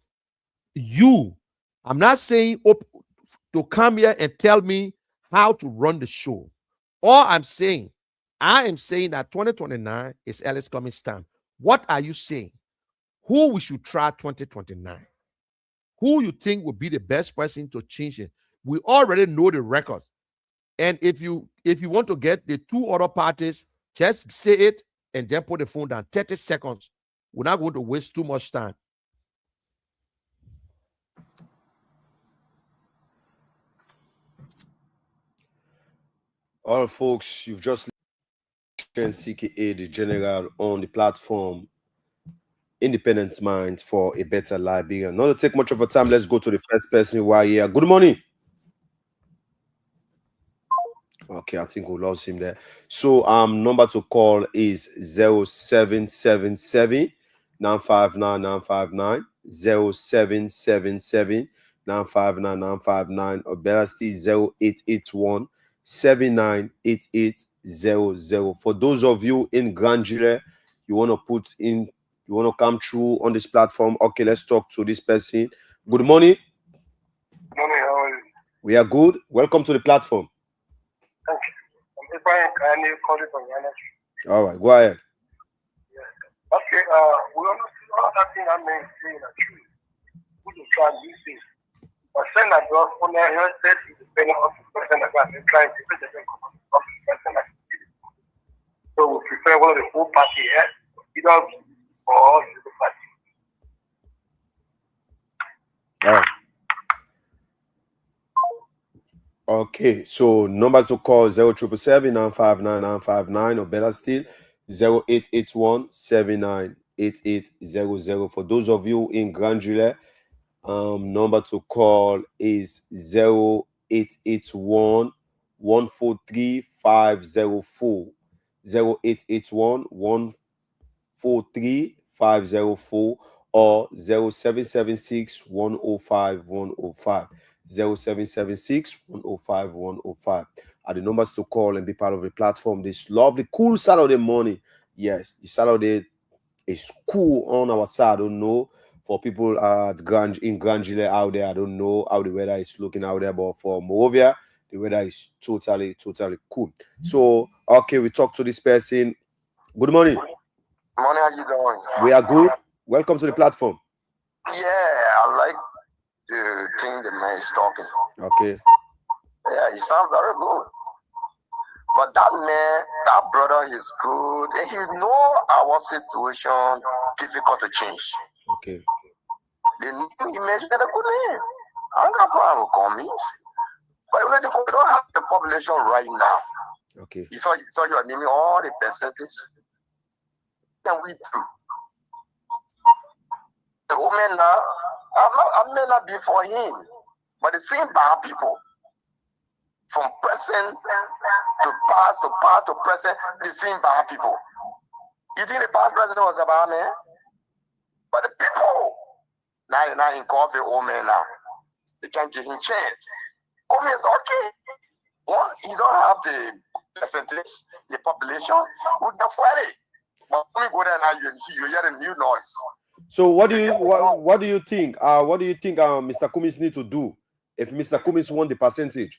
I'm not saying to come here and tell me how to run the show. All I am saying that 2029 is Alex Cummings' time. What are you saying? Who we should try 2029? Who you think will be the best person to change it? We already know the record. And if you want to get the two other parties, just say it and then put the phone down. 30 seconds. We're not going to waste too much time. All right, folks, you've just listened to CKA, the general, on the platform Independent Minds for a Better Liberia. Not to take much of a time, let's go to the first person who are here. Good morning. Okay, I think we lost him there. So number to call is 0777 959 959 0777 959 959 or better still 0881 798800. For those of you in Grand Gillette, you want to come through on this platform. Okay, let's talk to this person. Good morning. Good morning, how are you? We are good. Welcome to the platform. Thank you. I'm Ibrahim Kanye calling from Ghana. All right, go ahead. Yeah. Okay, we understand all that thing I mean saying that true. We just try to use this. But saying that the owner here said is depending on the person that got trying to put the person like so we prefer one of the full party here, either or the party. All right. Okay, so number to call 0777 959 959 or better still 0881 798800. For those of you in Grand Gillette, number to call is 0881 143 504 0881 143 504 or 0776 105 105 0776 105 105 are the numbers to call and be part of the platform this lovely cool Saturday morning. Yes, the Saturday is cool on our side. I don't know for people in Grand Gillette out there, I don't know how the weather is looking out there, but for Morovia the weather is totally cool. So okay, we talk to this person. Good morning. Morning, how you doing? We are good. Welcome to the platform. Yeah, I like the thing the man is talking. Okay. Yeah, he sounds very good. But that man, that brother is good. And he know our situation difficult to change. Okay. The new image is a good name. I don't have a problem with Cummings. But we don't have the population right now. Okay. You saw you are naming all the percentage. And we do. The women now, I may not be for him, but the same bad people. From present to past to past to present, the same bad people. You think the past president was a bad man? But the people, now you're not in coffee, old man now. they can give him chance. Cummings, okay. Once you don't have the percentage, the population, we can fight it. But when we go there now, you hear the new noise. So what do you think? What do you think Mr. Cummings need to do if Mr. Cummings won the percentage?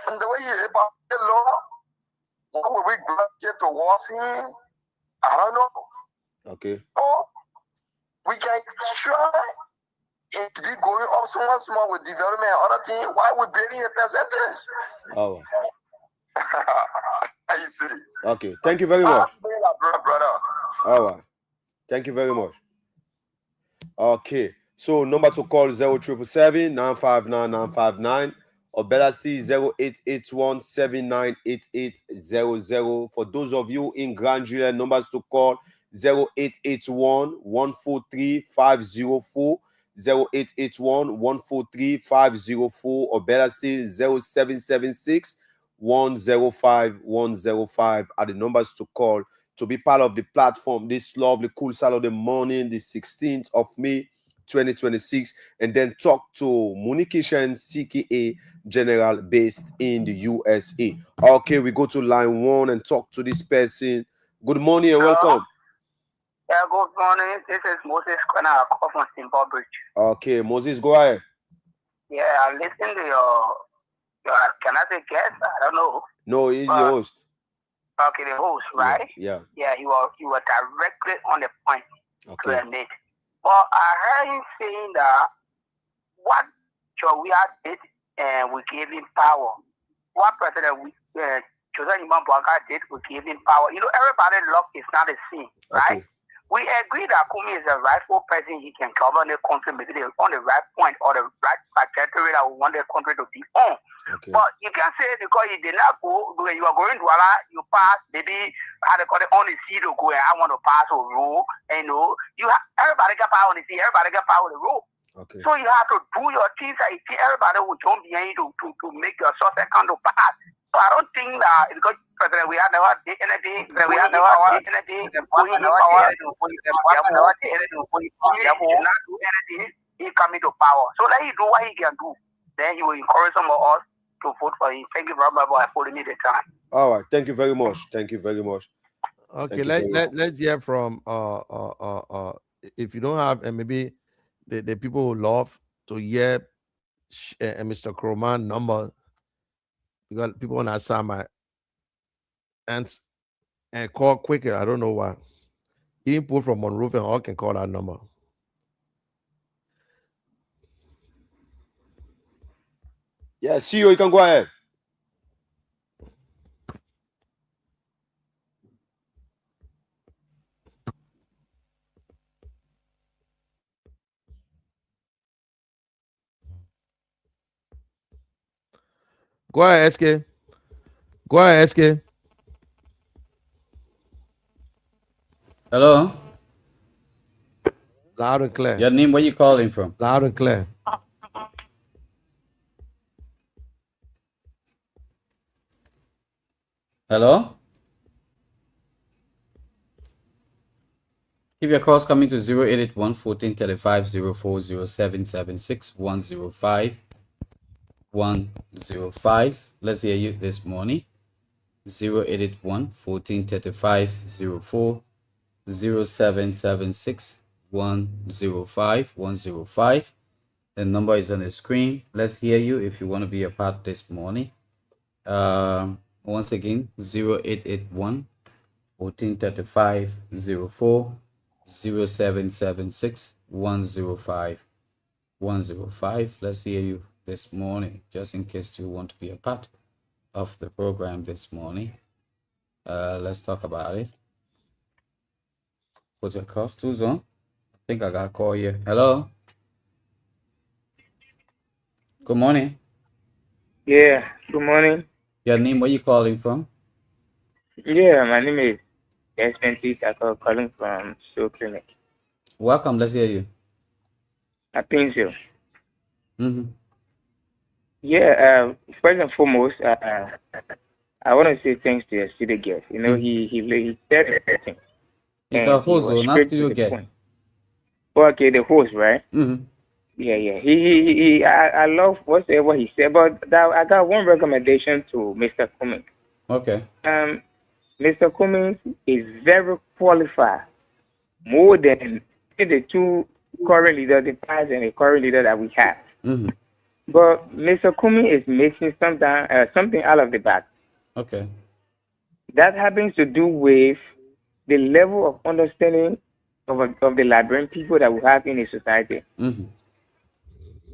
Well, the way he about the law, what will we get towards him? I don't know. Okay. Oh, we can try it to be going up so much more with development and other things. Why we building a percentage? Oh. You see. Okay. Thank you very much. Brother. All right. Thank you very much. Okay. So number to call 0777 959 959 or better still 0881 798800. For those of you in Grandria, numbers to call 0881 143 504, 0881 143 504 or better still 0776 105 105 are the numbers to call to be part of the platform this lovely cool Saturday morning, the 16th of May 2026, and then talk to Munication CKA General based in the USA. Okay, we go to line 1 and talk to this person. Good morning and welcome. Yeah, good morning. This is Moses Kwana from Zimbabwe. Okay, Moses, go ahead. Yeah, I listened to your can I say guest? I don't know. No, he's the host. Okay, the host, right? Yeah. Yeah, he was directly on the point. Okay. To admit. But I heard him saying that what Chowia did and we gave him power. What President Joseph Imambuaka did, we gave him power. You know, everybody's luck is not the same, right? Okay. We agree that Kumi is the rightful person. He can govern the country, maybe they're on the right point or the right trajectory that we want the country to be on. Okay. But you can't say because you did not go, when you are going to Allah, you pass, maybe how they call it on the sea to go and I want to pass a rule. And you know, everybody got power on the sea, everybody got power on the road. Okay. So you have to do your things that you see everybody will jump behind you to make your success come to pass. So I don't think that because President, we have never did anything. We have never did anything. We not do anything. He coming to power. So let him do what he can do. Then he will encourage some of us to vote for him. Thank you very much for holding me the time. All right. Thank you very much. Thank you very much. Okay, let's hear from if you don't have and maybe the people who love to hear Mr. Kroman number, because people want to assign my and call quicker. I don't know why. Even people from Monroe and all can call that number. Yeah, CEO, you can go ahead. Go ahead, SK. Go ahead, SK. Hello? Loud and clear. Your name, where you calling from? Loud and clear. Hello? Keep your calls coming to 0881 1435 040776 105 105. Let's hear you this morning. 0881 1435 04 0776 105 105. The number is on the screen. Let's hear you if you want to be a part this morning. Once again, 0881 1435 04 0776 105 105. Let's hear you this morning, just in case you want to be a part of the program this morning. Let's talk about it. Put your cuff tools on. I think I got a call here. Hello. Good morning. Yeah, good morning. Your name, where you calling from? Yeah, my name is Desmond Tako, calling from Soul Clinic. Welcome, let's hear you. I think so. Mm-hmm. Yeah, first and foremost, I want to say thanks to your studio guest. You know, he said everything. It's the host, not studio guest. Okay, the host, right? Mm-hmm. Yeah, yeah. I love whatever he said, but I got one recommendation to Mr. Cummings. Okay. Mr. Cummings is very qualified, more than the two current leaders, the past and the current leader that we have. Mm-hmm. But Mr. Cummings is missing something out of the bag. Okay. That happens to do with the level of understanding of the Liberian people that we have in the society. Mm-hmm.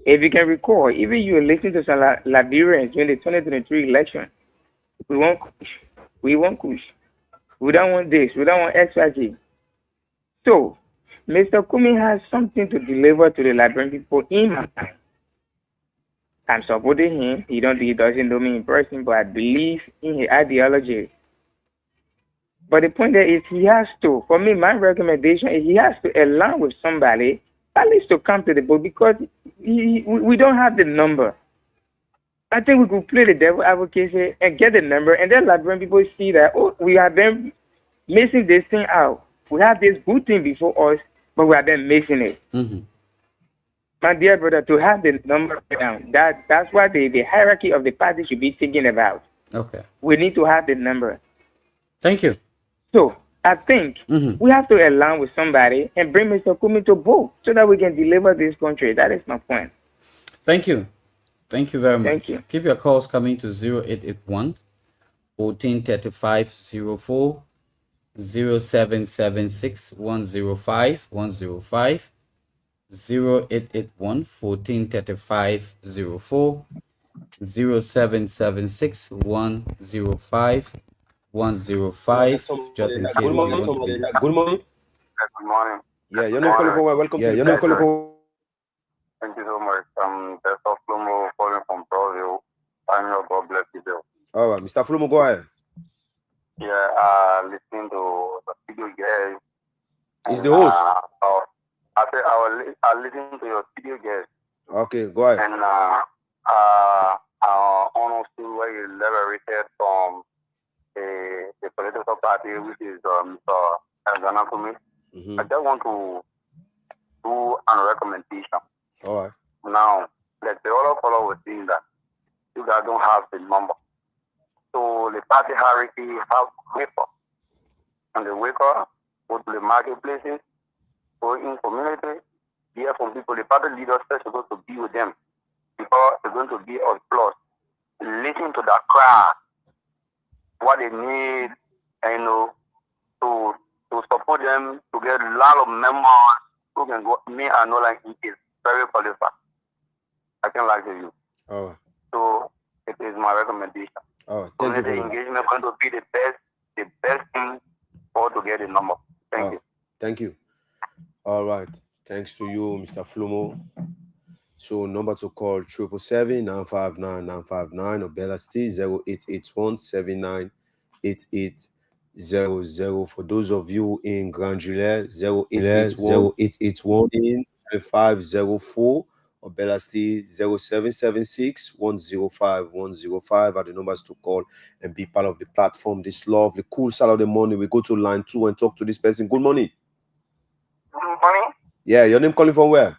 If you can recall, even you listening to some Liberians during the 2023 election, we want Kush, we want Kush, we don't want this, we don't want XYZ. So, Mr. Kumi has something to deliver to the Liberian people in my mind. I'm supporting him. He doesn't know me in person, but I believe in his ideology. But the point there is he has to, for me, my recommendation is he has to align with somebody, at least to come to the board, because we don't have the number. I think we could play the devil advocate and get the number, and then Liberian people see that, oh, we have been missing this thing out. We have this good thing before us, but we have been missing it. Mm-hmm. My dear brother, to have the number down, that's why the hierarchy of the party should be thinking about. Okay. We need to have the number. Thank you. So I think we have to align with somebody and bring Mr. Kumi to vote so that we can deliver this country. That is my point. Thank you. Thank you very much. Thank you. Keep your calls coming to 0881 1435 04, 0776 105 105, 0881 1435 04, 0776 105 105. Just in case you want to be. Good morning. Good morning. Yeah, your name calling from where? Welcome to the platform. Thank you so much. Mr. Flumo calling from Brazil. I'm your God bless you, Bill. All right, Mr. Flumo, go ahead. Yeah, listening to the video guys. He's the host. I said I listen to your video guys. Okay, go ahead. And honestly, where you liberated from the political party, which is Mr. Zanakumi. I just want to do a recommendation. All right. Now, like the other fellow was saying that you guys don't have the number. So the party hierarchy have waker. And the waker go to the marketplaces, go in community, hear from people. The party leaders are supposed to be with them because they're going to be on plus. Listen to the crowd, what they need, and to support them, to get a lot of members who can go. Me, I know like it is very qualified. I can like you. All right. So it is my recommendation. All right. Thank you very much. Engagement is going to be the best thing for to get a number. Thank you. Thank you. All right. Thanks to you, Mr. Flumo. So number to call 777-959-959 or Bella Steve 0881-798800. For those of you in Grand Juliet 0881-504 or Bella Steve 0776-105-105 are the numbers to call and be part of the platform. This lovely, cool Saturday morning. We go to line 2 and talk to this person. Good morning. Good morning. Yeah, your name calling from where?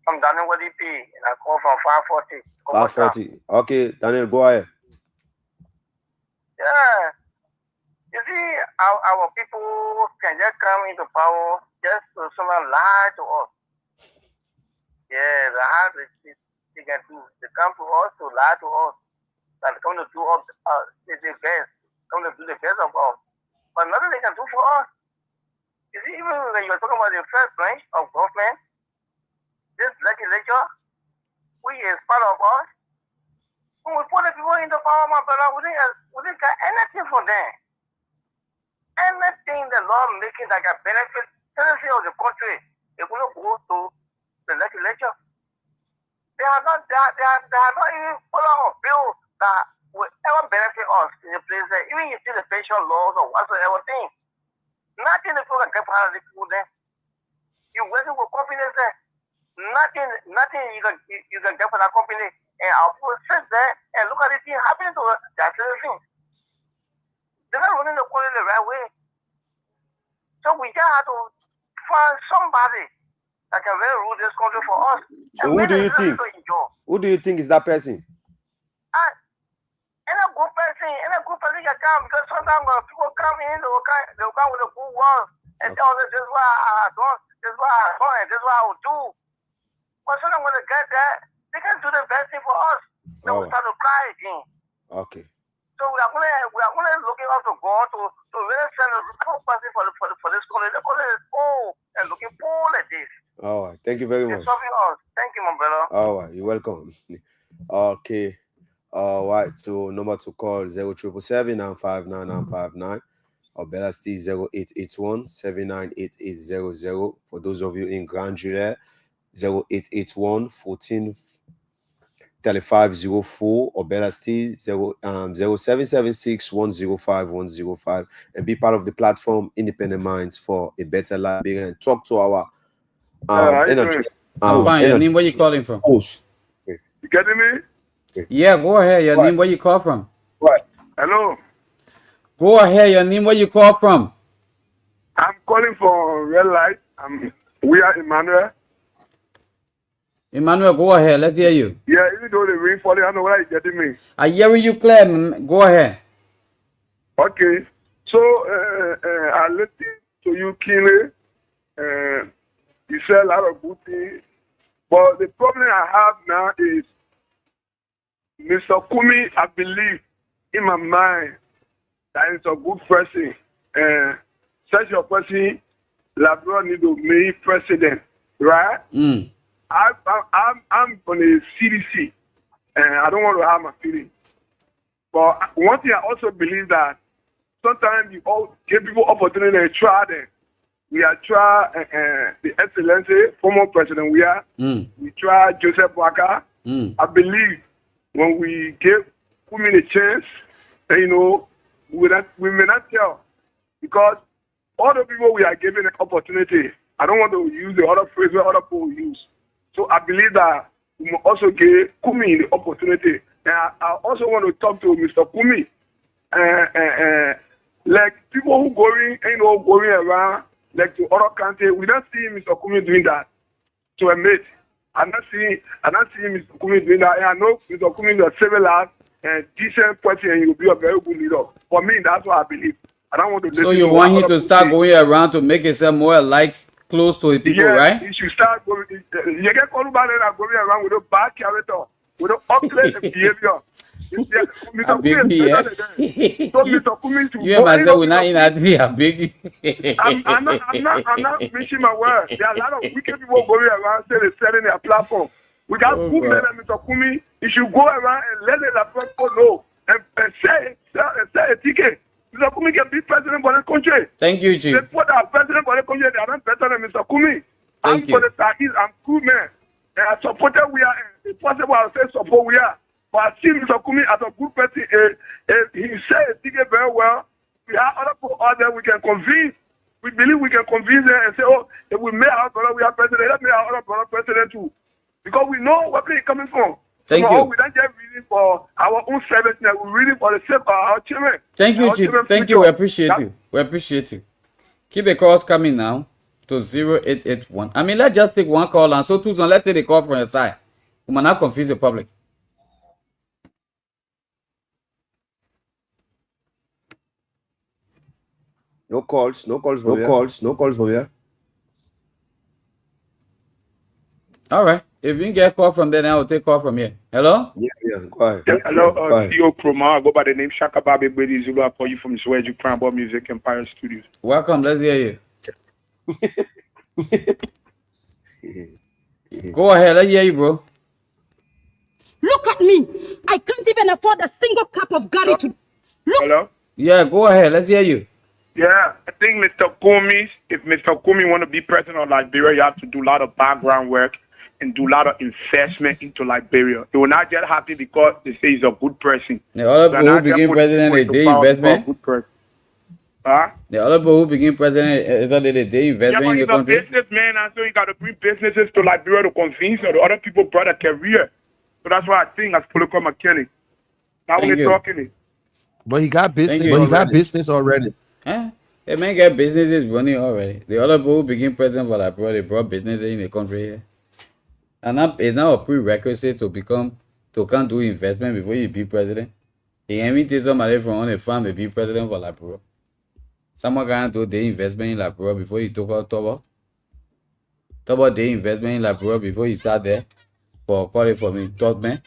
I'm Daniel WDP, and I call from 540. 540. Okay, Daniel, go ahead. Yeah. You see, our people can just come into power just to someone lie to us. Yeah, the hard they can do. They come to us to lie to us. And come to do us the best. Come to do the best of us. But nothing they can do for us. You see, even when you're talking about the first branch of government, this legislature, we is part of us. When we put the people into power, my brother, we didn't get anything from them. Anything the law making that can benefit citizens of the country, they will not go to the legislature. They are not even put out a bill that will ever benefit us in the place there. Even you see the pension laws or whatsoever thing. Nothing the people can get from the people there. You working with companies there. Nothing you can get from that company, and our people sit there and look at the thing happening to their citizens. They're not running the country the right way. So we just have to find somebody that can really rule this country for us. So who do you think? Who do you think is that person? And a good person can come because sometimes when people come in, they will come with a good word and tell us this is what I done, this is what I done, and this is what I will do. But sometimes when they get that, they can do the best thing for us. They will start to cry again. Okay. So we are gonna looking up to God to really send a good person for this country. The country is old and looking poor like this. All right. Thank you very much. Thank you, my brother. All right. You're welcome. Okay. All right. So number to call 0777 959 or better still 0881 798800. For those of you in Grand July, 0881 14 3504 or better still 0776 105 105 and be part of the platform Independent Minds for a Better Liberia and talk to our I'm fine. Your name, where you calling from? Host. You getting me? Yeah, go ahead. Your name, where you call from? What? Hello. Go ahead. Your name, where you call from? I'm calling for Red Light. We are Emmanuel. Emmanuel, go ahead. Let's hear you. Yeah, even though the rain falling, I know where you getting me. I hear you clear. Go ahead. Okay. So I listened to you, Kile. You said a lot of good things. But the problem I have now is Mr. Kumi, I believe in my mind that he's a good person. Such a person, Liberia need to make president, right? I'm on the CDC, and I don't want to have my feelings. But one thing I also believe that sometimes you all give people opportunity to try them. We are try the Excellency, former president. We try Joseph Waka. I believe when we give women a chance, we may not tell because all the people we are giving an opportunity. I don't want to use the other phrase where other people use. So I believe that we must also give Kumi the opportunity. And I also want to talk to Mr. Kumi. Like people who going around like to other countries, we don't see Mr. Kumi doing that to a mate. I'm not seeing Mr. Kumi doing that. And I know Mr. Kumi is a civil life and decent person and he will be a very good leader. For me, that's what I believe. I don't want to. So you want him to start going around to make himself more like close to the people, right? You should start going. You get called about it and going around with a bad character, with an upgrade behavior. I beg you, yeah. So Mr. Kumi to you and myself will not in that three. I beg you. I'm not missing my word. There are a lot of wicked people going around saying they're selling their platform. We got good men and Mr. Kumi. You should go around and let the platform know and sell a ticket. Mr. Kumi can be president for the country. Thank you, Chief. They put our president for the country. They are not better than Mr. Kumi. Thank you. For the Tahis, I'm cool man. And I supported we are. If possible, I'll say support we are. But I see Mr. Kumi as a good person. He said he did very well. We have other people out there we can convince. We believe we can convince them and say, oh, if we make our brother we are president, let me our other brother president too. Because we know where they're coming from. Thank you. We don't just reading for our own service now. We're reading for the sake of our children. Thank you, Chief. Thank you. We appreciate you. We appreciate you. Keep the calls coming now to 0881. I mean, let's just take one call and so Tucson, let's take the call from your side. We might not confuse the public. No calls from here. All right. If you can get a call from there, then I will take a call from here. Hello? Yeah, go ahead. Yeah, hello, Theo Kroma. I go by the name Shaka Babi Brady Zulu. I call you from Swedge Cranball Music Empire Studios. Welcome. Let's hear you. Go ahead. Let's hear you, bro. Look at me. I can't even afford a single cup of Gary to look. Hello? Yeah, go ahead. Let's hear you. Yeah, I think Mr. Kumi, if Mr. Kumi want to be president of Liberia, you have to do a lot of background work and do a lot of investment into Liberia. He will not just happy because they say he's a good person. The other people who became president, they did investment. Huh? The other people who became president, they did investment in the country. He's a businessman, and so he got to bring businesses to Liberia to convince the other people brought a career. So that's why I think as political mechanic. Now we're talking it. But he got business. But he got business already. They may get businesses running already. The other people who became president for Liberia, they brought businesses in the country here. And that is now a prerequisite to come do investment before you be president. You can take somebody from on a farm to be president for Liberia. Someone can do the investment in Liberia before you took out Tobo. Tobo the investment in Liberia before you sat there call it for me. Thought man.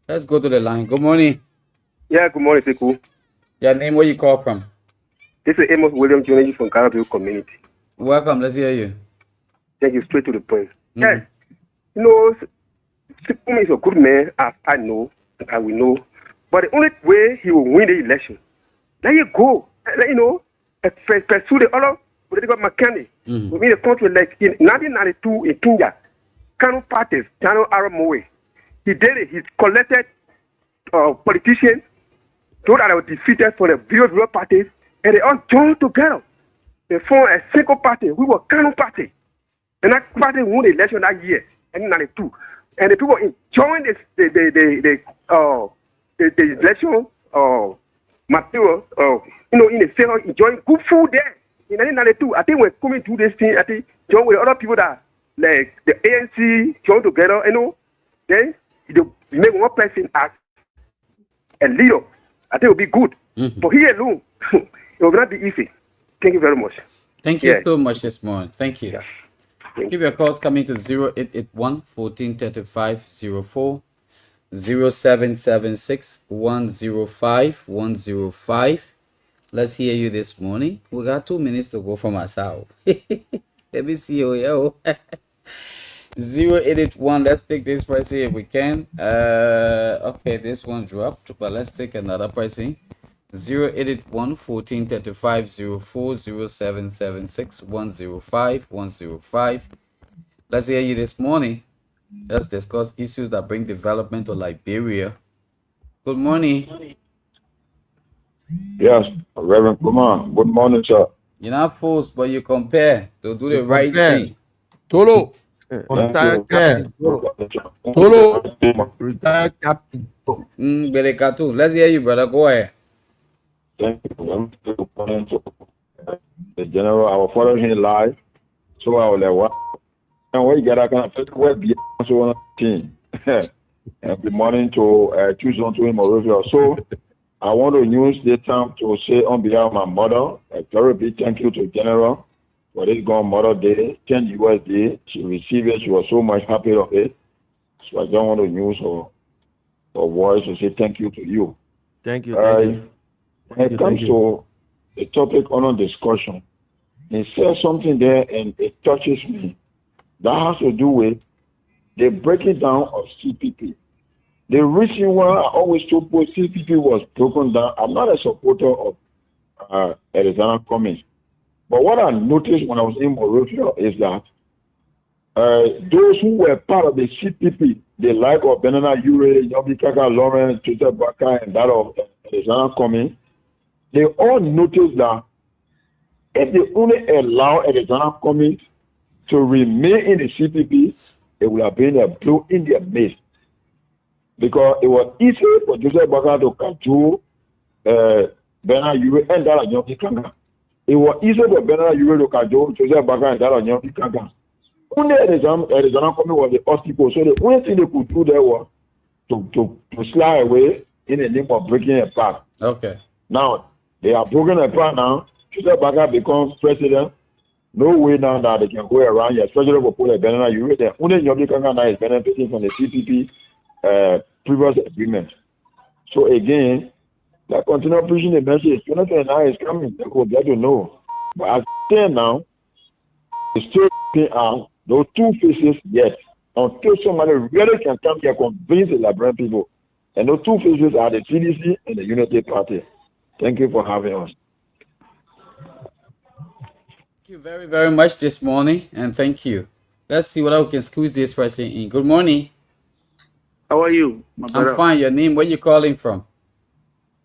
Let's go to the line. Good morning. Yeah, good morning, Sekou. Your name, where you call from? This is Amos William Jr. from Caribbean Community. Welcome. Let's hear you. Thank you. Straight to the point. Yes, you know, Sekou is a good man, as I know, and we know. But the only way he will win the election, let you go. Let you know, pursue the other political mechanic. We mean the country like in 1992 in Kenya, Kanu parties, Channel Arab Moe. He did it. He collected politicians, those that were defeated for the various parties, and they all joined together. They formed a single party. We were Kanu party. And that party won the election that year, 1992. And the people enjoying the election material, in the center, enjoying good food there. In 1992, I think we're coming to this thing, I think, join with other people that, like the ANC, join together, then you make one person as a leader. I think it will be good. But here alone, it will not be easy. Thank you very much. Thank you so much this morning. Thank you. Yeah. Give your calls coming to 0881 1435 04, 0776 105 105. Let's hear you this morning. We got 2 minutes to go from us out. Let me see you, yo. 0881. Let's take this pricing if we can. Okay, this one dropped, but let's take another pricing. 0881 1435 04, 0776 105 105. Let's hear you this morning. Let's discuss issues that bring development to Liberia. Good morning. Yes, Reverend Kumar. Good morning, sir. You're not forced, but you compare to do the right thing. Tolo. Retired captain. Tolo. Retired captain. Berekatu. Let's hear you, brother. Go ahead. Thank you. The general, I will follow him live. So I will let what. And what you get, I can affect web so on team. Good morning to choose on to him or so. I want to use this time to say on behalf of my mother, a very big thank you to General for this gone Mother Day, 10 US Day. She received it. She was so much happy of it. So I don't want to use her voice to say thank you to you. Thank you. Thank you. When it comes to the topic on discussion, he says something there and it touches me. That has to do with the breaking down of CPP. The reason why I always told people CPP was broken down, I'm not a supporter of Arizona Cummings. But what I noticed when I was in Monrovia is that those who were part of the CPP, the like of Benana Ure, Yobikaka Lawrence, Twitter Baka, and that of Arizona Cummings, they all noticed that if they only allow Arizona Cummings to remain in the CPP, it would have been a blow in their midst. Because it was easy for Joseph Baka to control Benana Ure and that of Yobikaka. It was easy for Benana Ure to control Joseph Baka and that of Yobikaka. Only Arizona Cummings was the obstacle. So the only thing they could do there was to slide away in the name of breaking a path. Okay. Now, they are broken apart now. Joseph Baka becomes president. No way now that they can go around here, especially for Paul Benana Ure. The only Yobikaka now is benefiting from the CPP previous agreement. So again, that continue pushing the message. 2029 is coming. They will get to know. But as stand now, it's still out those two faces yet. Until somebody really can come here convince the Liberian people. And those two faces are the CDC and the Unity Party. Thank you for having us. Thank you very, very much this morning, and thank you. Let's see whether we can squeeze this person in. Good morning. How are you, my brother? I'm fine. Your name? Where you calling from?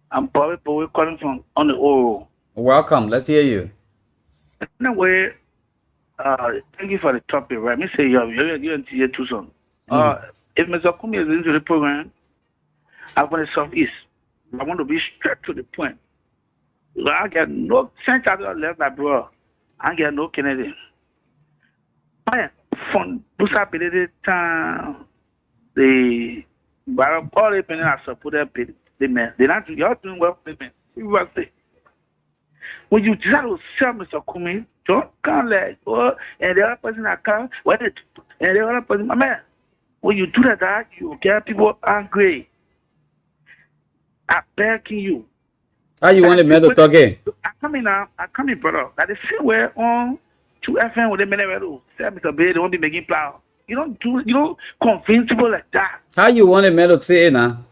I'm probably calling from on the Oro. Welcome. Let's hear you. Anyway, thank you for the topic, right? Me say you're in tier 2 son. If Mr. Kumi is into the program, I want to Southeast. I want to be straight to the point. I get no sense out of left my bro. I get no Kennedy. Man, from Busa time the Barack all the people are supported the men. They not you're doing well for the men. You will say. When you try to sell Mr. Kumi, don't come like, oh, and the other person that come, what it, and the other person, my man, when you do that, you get people angry. I beg you. How you want the man to talk in? I come in now, brother. That the same way on 2FM with the men who say Mr. Bay, they won't be making plow. You don't convince people like that. How you want the man to say it now?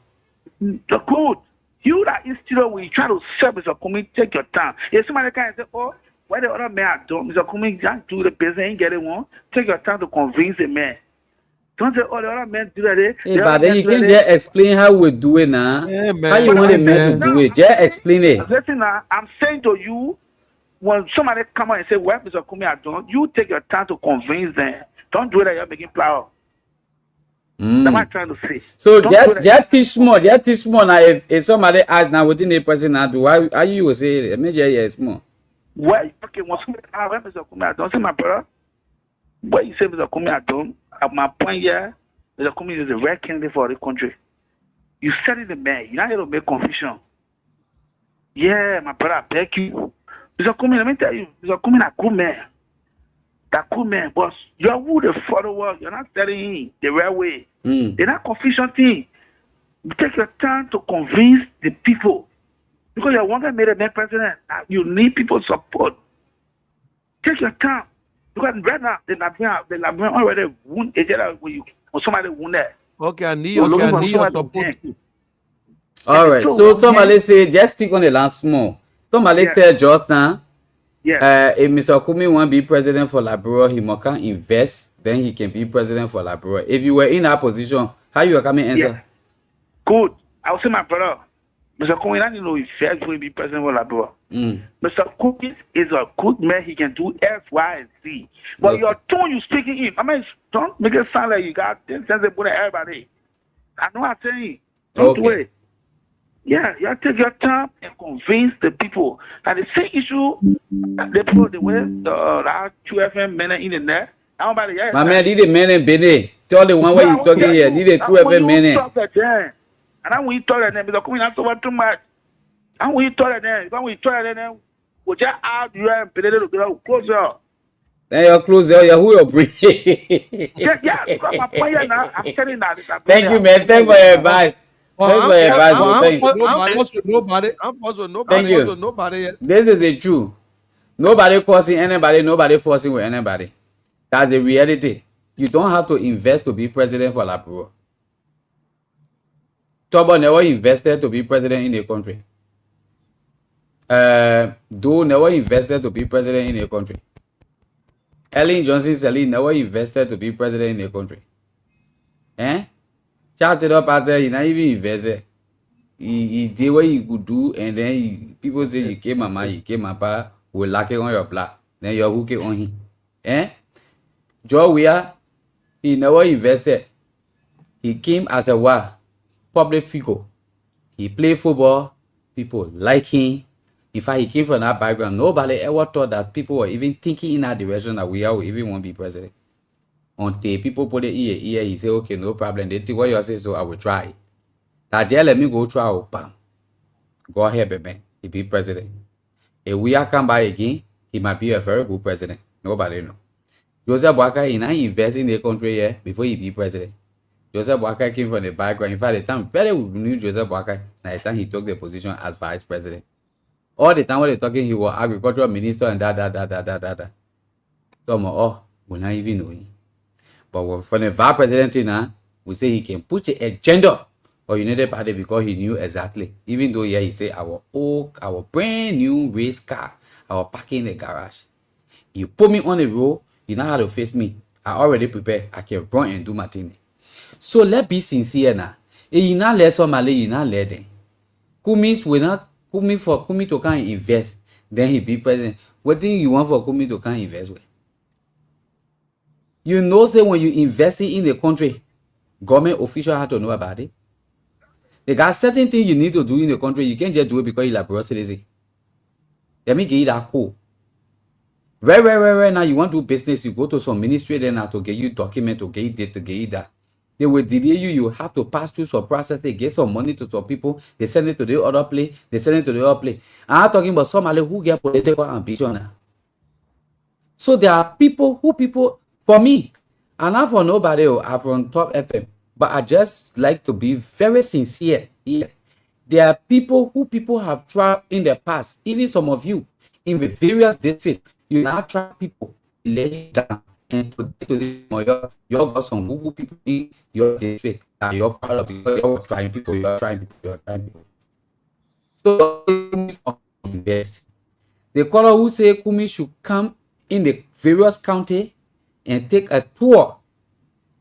The code. You that instead when you try to sell Mr. Kumi, take your time. If somebody can say, oh, why the other man are done, Mr. Kumi just do the business ain't getting one, take your time to convince the man. Don't say, oh, the other men do that. Hey, but then you can't just explain how we do it now. Yeah, man. How you want the man to do it? Just explain it. Listen now, I'm saying to you, when somebody come out and say, well, Mr. Kumi are done, you take your time to convince them. Don't do it that you're making plow. That's what I'm trying to say. So just teach more. Now, if somebody ask now within the person now do, why you will say it? Maybe yes more. Well, okay, when somebody ask, well, Mr. Kumi are done, say my brother, what you say Mr. Kumi are done, at my point here, Mr. Kumi is a rare candidate for the country. You said it the man, you're not going to make confusion. Yeah, my brother, I beg you. Mr. Kumi, let me tell you, Mr. Kumi is a good man. That cool man, boss. You're who the follower. You're not telling him the right way. They're not confusion thing. You take your time to convince the people. Because you want to make a man president. You need people's support. Take your time. Because right now, they're not already wound each other when somebody wound there. Okay, I need your support too. All right. So somebody say, just stick on the last small. Somebody said just now. Yeah. If Mr. Kumi want to be president for Liberia, he must invest, then he can be president for Liberia. If you were in that position, how you coming answer? Yeah. Good. I'll say my brother, Mr. Kumi, I don't know if first will be president for Liberia. Mr. Kumi is a good man. He can do X, Y, and Z. But your tone you speaking in, I mean, don't make it sound like you got 10 cents to put everybody. I know I'm saying. Don't do it. Yeah, you have to take your time and convince the people that the same issue they put the way the 2FM men in the net. Nobody else. My man, did the men in Benin? Tell the one way you talking here. Did the 2FM men in? And I want you talk to them because coming out over too much. I want you talk to them. When we talk to them, we just out you and pay the closer. Then you're closer. You're who you're bringing. Yeah. Because my point now, I'm telling that. Thank you, man. Thank you for your advice. I'm forced with nobody. Thank you. Nobody. This is the truth. Nobody causing anybody. Nobody forcing with anybody. That's the reality. You don't have to invest to be president for Liberia. Tobo never invested to be president in the country. Doe never invested to be president in the country. Ellen Johnson Sirleaf never invested to be president in the country. Charge it up as he not even invested. He did what he could do, and then people say you came mama, you came papa, we lack it on your plate. Then you hook it on him. Joe Weah, he never invested. He came as a public figure. He played football. People like him. In fact, he came from that background. Nobody ever thought that people were even thinking in that direction that we would even want to be president. Until people put it here, he say, okay, no problem. They think what you say, so I will try. That year, let me go try. Bam. Go ahead, baby. He be president. If we are come by again, he might be a very good president. Nobody know. Joseph Boakai, he not invest in the country here before he be president. Joseph Boakai came from the background. In fact, the time very we knew Joseph Boakai, the time he took the position as vice president. All the time when they talking, he was agricultural minister and that. So, we not even know him. But for the vice president now, we say he can put the agenda or United Party because he knew exactly. Even though he say our brand new race car, our parking in the garage. You put me on the road, you know how to face me. I already prepared. I can run and do my thing. So let's be sincere now. You not let somebody, you not let them. Kumi to come invest. Then he be president. What do you want for Kumi to come invest with? You know, say when you invest in the country, government officials have to know about it. They got certain things you need to do in the country. You can't just do it because you're a Liberia citizen. Let me get you that code. Where now you want to do business, you go to some ministry then now to get you document, to get you this, to get you that. They will delay you. You have to pass through some process. They get some money to some people. They send it to the other place. They send it to the other place. I'm talking about somebody who get political ambition now. So there are people, for me, and not for nobody, I'm from Top FM, but I just like to be very sincere here. There are people have tried in the past, even some of you in the various districts, you now try people lay down, and today you got some Google people in your district that you're part of, you're trying people. So invest. The caller who say Kumi should come in the various county and take a tour.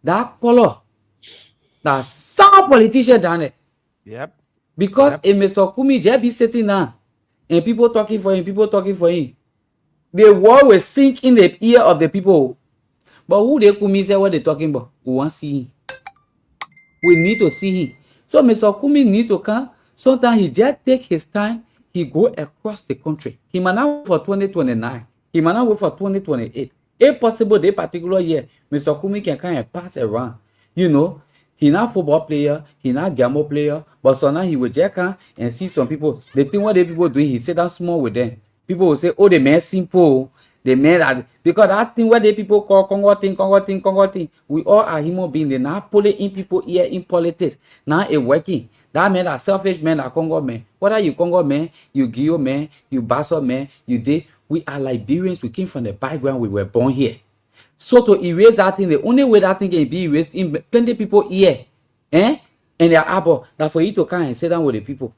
That caller, that some politician down there. Yep. Because if Mr. Kumi just be sitting down and people talking for him, the word will sink in the ear of the people. But who they Kumi say what they talking about? We want to see him. We need to see him. So Mr. Kumi need to come. Sometimes he just take his time. He go across the country. He might not wait for 2029. He might not wait for 2028. If possible, that particular year, Mr. Kumi can kind of pass around. You know, he not football player, he not gamble player, but so now he will just come and see some people. The thing what the people doing, he sit down small with them. People will say, oh, the man simple. The man that, because that thing what the people call Congo thing. We all are human beings. They not pulling in people here in politics. Now it working. That man, that selfish man, that Congo man. Whether you Congo man, you Gio man, you Basso man, you did. We are Liberians. We came from the background. We were born here. So to erase that thing, the only way that thing can be erased, in plenty people here, and they are able that for you to come and sit down with the people.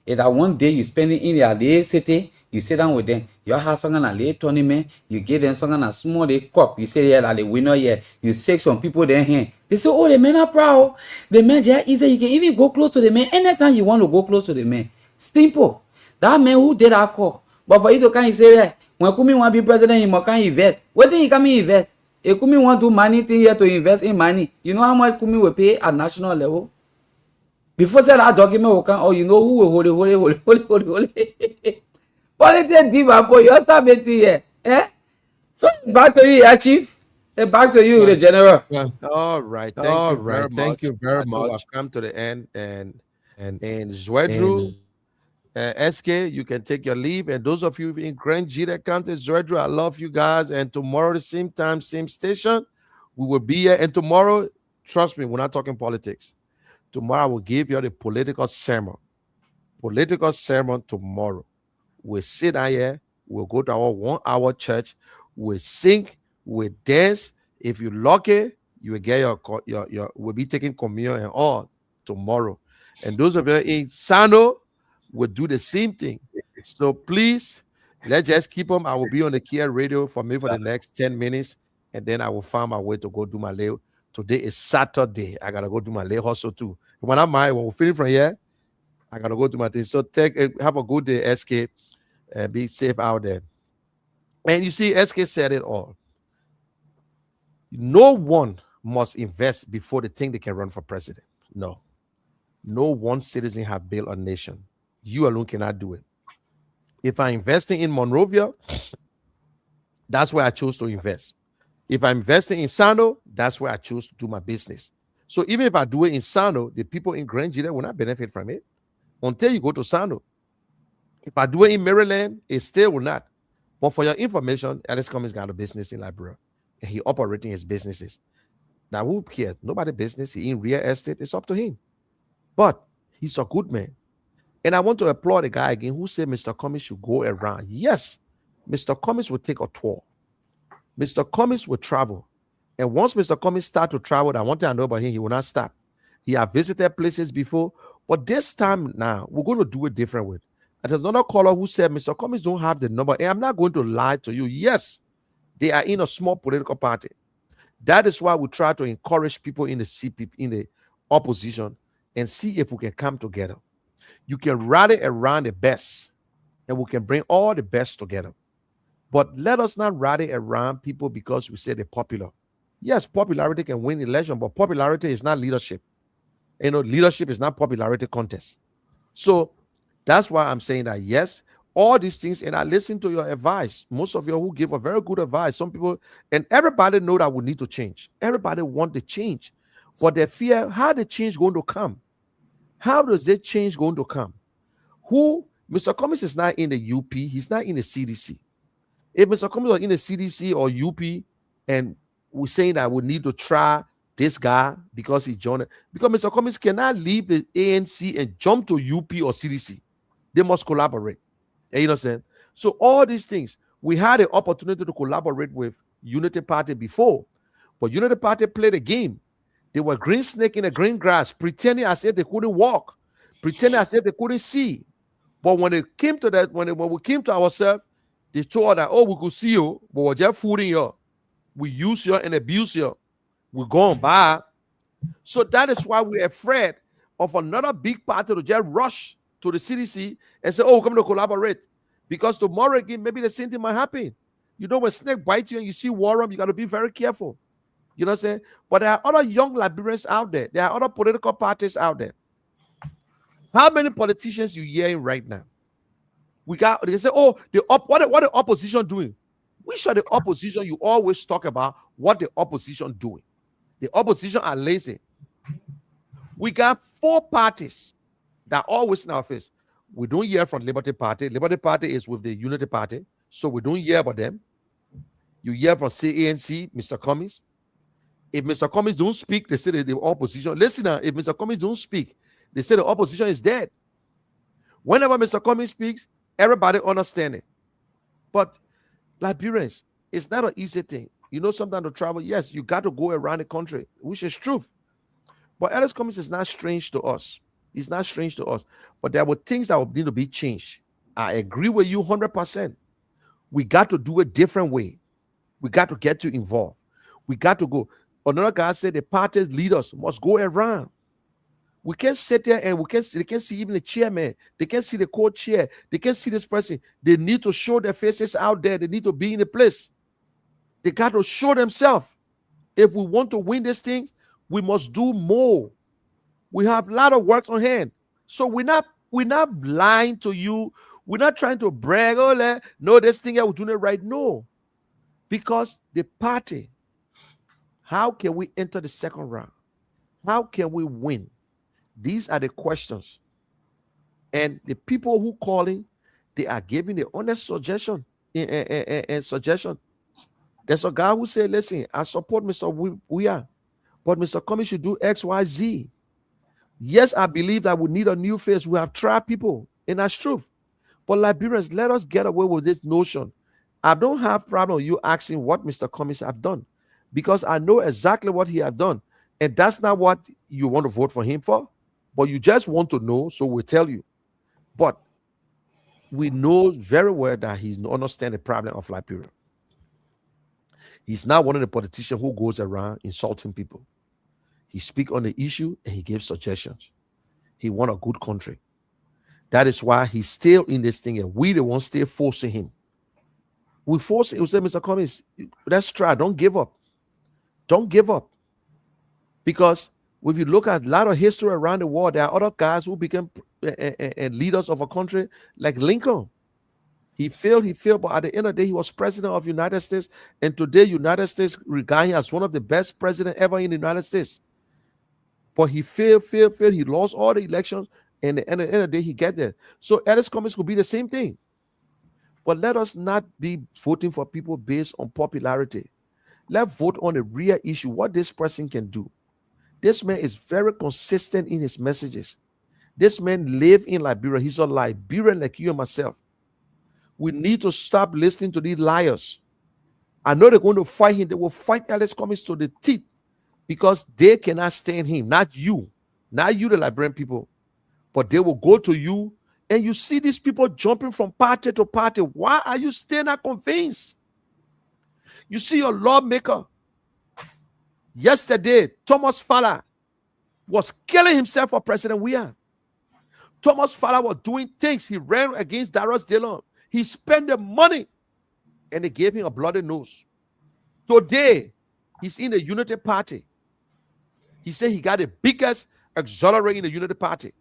If that one day you spend it in their little city, you sit down with them, you have some kind of little tournament, you give them some kind of small cup, you say, yeah, like the winner here, you shake some people their hand. They say, oh, the men are proud. The men just easy, you can even go close to the man anytime you want to go close to the man. Simple. That man who did that call. But for you to come and say that, when Kumi want to be president, he must come invest. What did he come and invest? If Kumi want to do money thing here to invest in money, you know how much Kumi will pay at national level? Before say that document will come, oh, you know who will hold it. Politics deep and you start meeting here. So back to you, Chief. Back to you, the general. All right. Thank you very much. I've come to the end, and Zwedru, SK, you can take your leave. And those of you in Grand Jita County, Zwedru, I love you guys. And tomorrow, the same time, same station, we will be here. And tomorrow, trust me, we're not talking politics. Tomorrow, I will give you the political sermon. Political sermon tomorrow. We'll sit down here. We'll go to our 1 hour church. We'll sing. We'll dance. If you're lucky, you will get your we'll be taking communion and all tomorrow. And those of you in Sano will do the same thing. So please, let's just keep them. I will be on the Kia radio for the next 10 minutes. And then I will find my way to go do my lay. Today is Saturday. I gotta go do my lay hustle too. When we finish from here, I gotta go do my thing. So have a good day, SK, and be safe out there. And you see, SK said it all. No one must invest before they think they can run for president. No one citizen have built a nation. You alone cannot do it. If I'm investing in Monrovia, that's where I chose to invest. If I'm investing in Sano, that's where I choose to do my business. So even if I do it in Sano, the people in Grand Jita will not benefit from it until you go to Sano. If I do it in Maryland, it still will not. But for your information, Alex Cummings got a business in Liberia, and he operating his businesses. Now, who cares? Nobody business. He in real estate. It's up to him. But he's a good man. And I want to applaud the guy again who said Mr. Cummings should go around. Yes, Mr. Cummings will take a tour. Mr. Cummings will travel. And once Mr. Cummings start to travel, I want to know about him, he will not stop. He have visited places before, but this time now, we're going to do it different with. And there's another caller who said, Mr. Cummings don't have the number. And I'm not going to lie to you. Yes, they are in a small political party. That is why we try to encourage people in the CPP, in the opposition, and see if we can come together. You can rally around the best, and we can bring all the best together. But let us not rally around people because we say they're popular. Yes, popularity can win election, but popularity is not leadership. Leadership is not popularity contest. So that's why I'm saying that, yes, all these things, and I listen to your advice. Most of you who give a very good advice. Some people, and everybody know that we need to change. Everybody want the change, but they fear how the change going to come. How does that change going to come? Who Mr. Cummings is not in the UP, he's not in the CDC. If Mr. Cummings was in the CDC or UP, and we're saying that we need to try this guy because he joined it, because Mr. Cummings cannot leave the ANC and jump to UP or CDC. They must collaborate. You know what I'm saying? So all these things, we had an opportunity to collaborate with Unity Party before, but Unity Party played a game. They were green snake in the green grass, pretending as if they couldn't walk, pretending as if they couldn't see. But when it came to that, when we came to ourselves, they told us that, oh, we could see you, but we're just fooling you. We use you and abuse you. We're going by. So that is why we're afraid of another big party to just rush to the CDC and say, oh, we're coming to collaborate. Because tomorrow again, maybe the same thing might happen. You know, when snake bites you and you see worm, you got to be very careful. You know what I'm saying? But there are other young Liberians out there. There are other political parties out there. How many politicians you hearing right now? They say, oh, what the opposition doing? Which are the opposition you always talk about? What the opposition doing? The opposition are lazy. We got 4 parties that always in our face. We don't hear from Liberty Party. Liberty Party is with the Unity Party, so we don't hear about them. You hear from ANC, Mr. Cummings. If Mr. Cummings don't speak, they say that the opposition. Listen now, if Mr. Cummings don't speak, they say the opposition is dead. Whenever Mr. Cummings speaks, everybody understand it. But Liberians, it's not an easy thing. You know, sometimes to travel, yes, you got to go around the country, which is true. But Alex Cummings is not strange to us. It's not strange to us. But there were things that would need to be changed. I agree with you 100%. We got to do a different way. We got to get you involved. We got to go. Another guy said the party's leaders must go around. We can't sit there and they can't see even the chairman. They can't see the co-chair. They can't see this person. They need to show their faces out there. They need to be in the place. They got to show themselves. If we want to win this thing, we must do more. We have a lot of work on hand. So we're not lying to you. We're not trying to brag. Oh, no, this thing we're doing it right. No. Because the party, how can we enter the second round? How can we win? These are the questions. And the people who calling, they are giving the honest suggestion and suggestion. There's a guy who said, listen, I support Mr. Weah, but Mr. Cummings should do X, Y, Z. Yes, I believe that we need a new face. We have tried people, and that's true. But Liberians, let us get away with this notion. I don't have problem with you asking what Mr. Cummings have done, because I know exactly what he has done. And that's not what you want to vote for him for, but you just want to know, so we'll tell you. But we know very well that he understands the problem of Liberia. He's not one of the politicians who goes around insulting people. He speaks on the issue and he gives suggestions. He wants a good country. That is why he's still in this thing, and we the ones still forcing him. We force him. We say, Mr. Cummings, let's try. Don't give up. Don't give up. Because if you look at a lot of history around the world, there are other guys who became leaders of a country like Lincoln. He failed, but at the end of the day, he was president of the United States. And today, United States regard him as one of the best presidents ever in the United States. But he failed. He lost all the elections. And at the end of the day, he get there. So Alex Cummings could be the same thing. But let us not be voting for people based on popularity. Let's vote on the real issue, what this person can do. This man is very consistent in his messages. This man lives in Liberia. He's a Liberian like you and myself. We need to stop listening to these liars. I know they're going to fight him. They will fight Alex Cummings to the teeth because they cannot stand him. Not you, the Liberian people. But they will go to you, and you see these people jumping from party to party. Why are you still not convinced? You see your lawmaker. Yesterday, Thomas Fowler was killing himself for President Weah. Thomas Fowler was doing things. He ran against Darius Dillon. He spent the money, and they gave him a bloody nose. Today, he's in the Unity Party. He said he got the biggest accelerator in the Unity Party.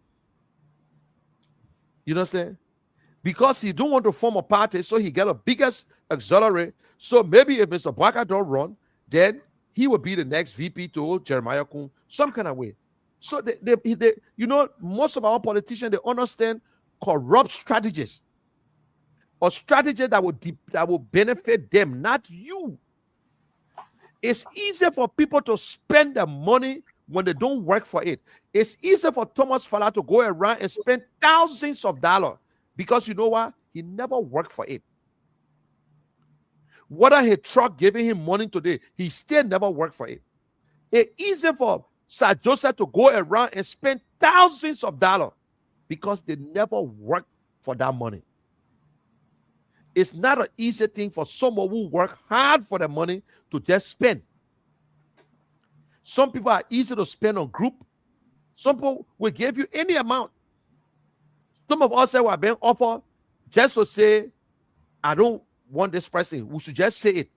You know what I'm saying? because he don't want to form a party, so he get a biggest auxiliary. So maybe if Mr. Baka don't run, then he will be the next VP to Jeremiah Kun, some kind of way. So they you know, most of our politicians, they understand corrupt strategies or strategies that will benefit them, not you. It's easier for people to spend the money when they don't work for it. It's easier for Thomas Fala to go around and spend thousands of dollars because you know what? He never worked for it. Whether his truck giving him money today, he still never worked for it. It's easier for Sir Joseph to go around and spend thousands of dollars because they never worked for that money. It's not an easy thing for someone who work hard for the money to just spend. Some people are easy to spend on group. Some people will give you any amount. Some of us who are being offered just to say, I don't want this person. We should just say it.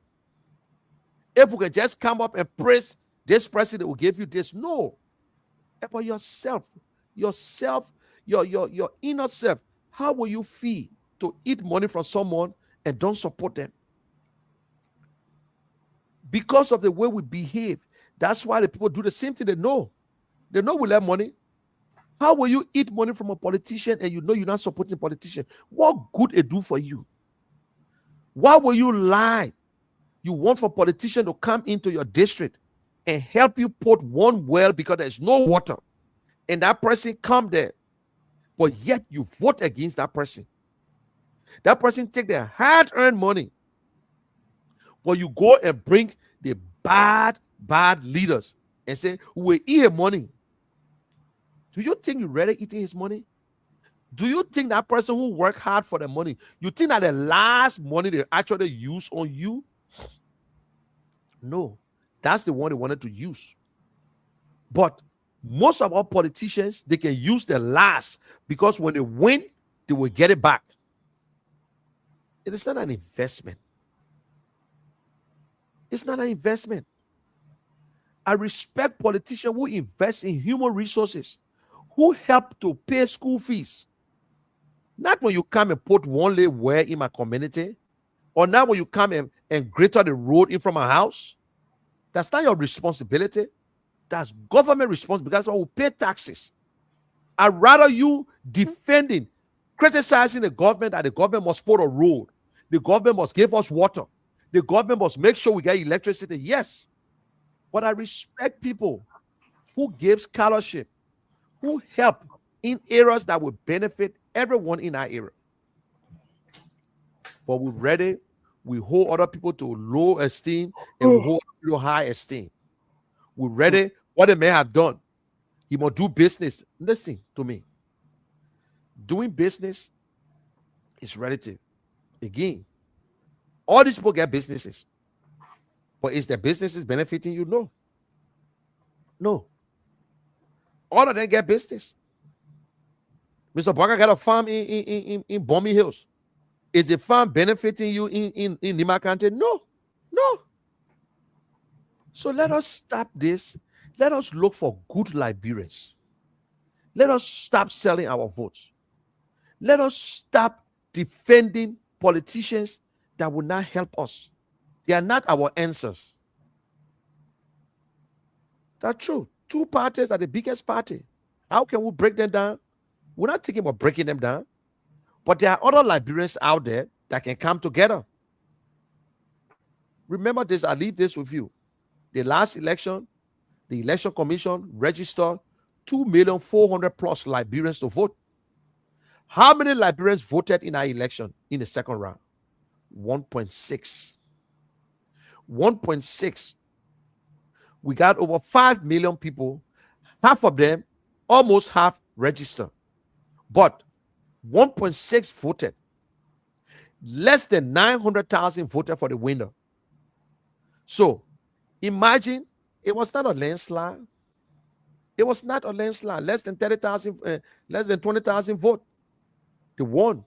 If we can just come up and praise this person, that will give you this. No. About yourself, your inner self. How will you feel to eat money from someone and don't support them? Because of the way we behave, that's why the people do the same thing. They know we like money. How will you eat money from a politician and you know you're not supporting a politician? What good it do for you? Why will you lie? You want for politician to come into your district and help you put one well because there's no water, and that person come there, but yet you vote against that person. That person take their hard-earned money, but you go and bring the bad leaders and say, we will eat his money. Do you think you rather eating his money? Do you think that person who worked hard for the money, you think that the last money they actually use on you? No, that's the one they wanted to use. But most of our politicians, they can use the last because when they win, they will get it back. It is not an investment. It's not an investment. I respect politicians who invest in human resources, who help to pay school fees. Not when you come and put one lay well in my community, or not when you come and grate the road in front of my house. That's not your responsibility. That's government responsibility. That's why we pay taxes. I'd rather you defending, criticizing the government that the government must put a road. The government must give us water. The government must make sure we get electricity. Yes. But I respect people who give scholarship, who help in areas that will benefit everyone in our area. But we hold other people to low esteem and we hold other people high esteem. We're ready, what they may have done. He must do business. Listen to me. Doing business is relative. Again, all these people get businesses. But is their businesses benefiting you? No. No. All of them get business. Mr. Barker got a farm in Bommy Hills. Is the farm benefiting you in Lima County? No. No. So let us stop this. Let us look for good Liberians. Let us stop selling our votes. Let us stop defending politicians that will not help us. They are not our answers. That's true. Two parties are the biggest party. How can we break them down? We're not thinking about breaking them down. But there are other Liberians out there that can come together. Remember this, I leave this with you. The last election, the Election Commission registered 2,400,000 plus Liberians to vote. How many Liberians voted in our election in the second round? 1.6. 1.6. We got over 5 million people. Half of them, almost half, registered. But 1.6 voted. Less than 900,000 voted for the winner. So, imagine it was not a landslide. It was not a landslide. Less than 30,000, less than 20,000 vote. They won.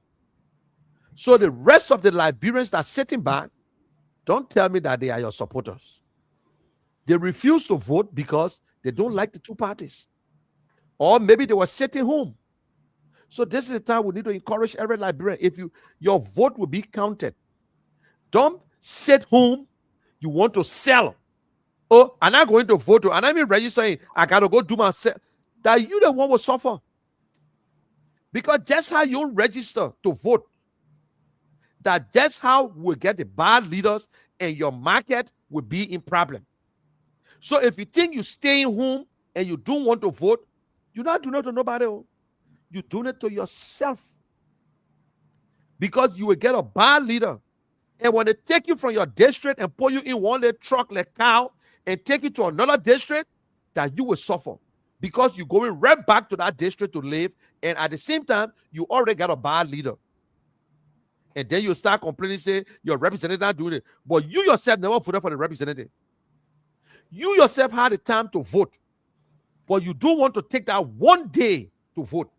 So the rest of the Liberians that are sitting back, don't tell me that they are your supporters. They refuse to vote because they don't like the two parties. Or maybe they were sitting home. So this is the time we need to encourage every Liberian. If your vote will be counted, don't sit home. You want to sell. Oh, I'm not going to vote. And I'm registering. I gotta go do myself. That you the one will suffer. Because just how you register to vote, that just how we get the bad leaders and your market will be in problem. So if you think you're staying home and you don't want to vote, you're not doing it to nobody. You're doing it to yourself. Because you will get a bad leader. And when they take you from your district and put you in one little truck like cow and take you to another district, that you will suffer. Because you're going right back to that district to live. And at the same time, you already got a bad leader. And then you start complaining, say, your representative not doing it. But you yourself never voted for the representative. You yourself had the time to vote. But you don't want to take that one day to vote.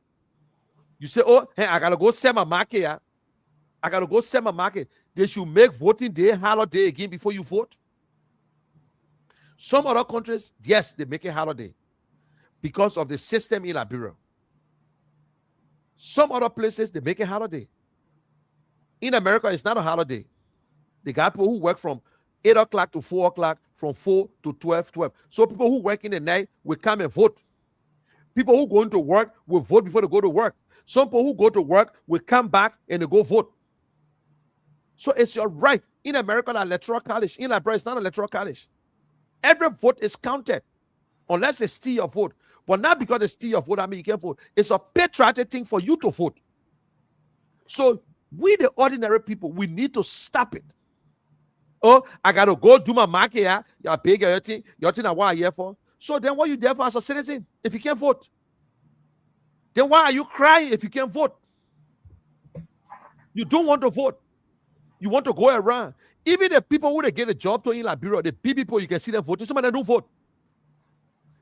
You say, oh, hey, I got to go sell my market. Yeah? I got to go sell my market. They should make voting day holiday again before you vote. Some other countries, yes, they make it holiday because of the system in Liberia. Some other places, they make it holiday. In America, it's not a holiday. They got people who work from 8 o'clock to 4 o'clock, from 4 to 12. So people who work in the night will come and vote. People who go into work will vote before they go to work. Some people who go to work will come back and they go vote. So it's your right. In America, the electoral college. In Liberia, it's not an electoral college. Every vote is counted unless they steal your vote. But not because they steal your vote, I mean you can't vote. It's a patriotic thing for you to vote. So we, the ordinary people, we need to stop it. Oh, I got to go do my market. Yeah, you're big, your thing I want here for. So then what are you there for as a citizen if you can't vote? Then why are you crying if you can't vote? You don't want to vote. You want to go around. Even the people who they get a job to in Liberia, the big people, you can see them voting. Some of them don't vote.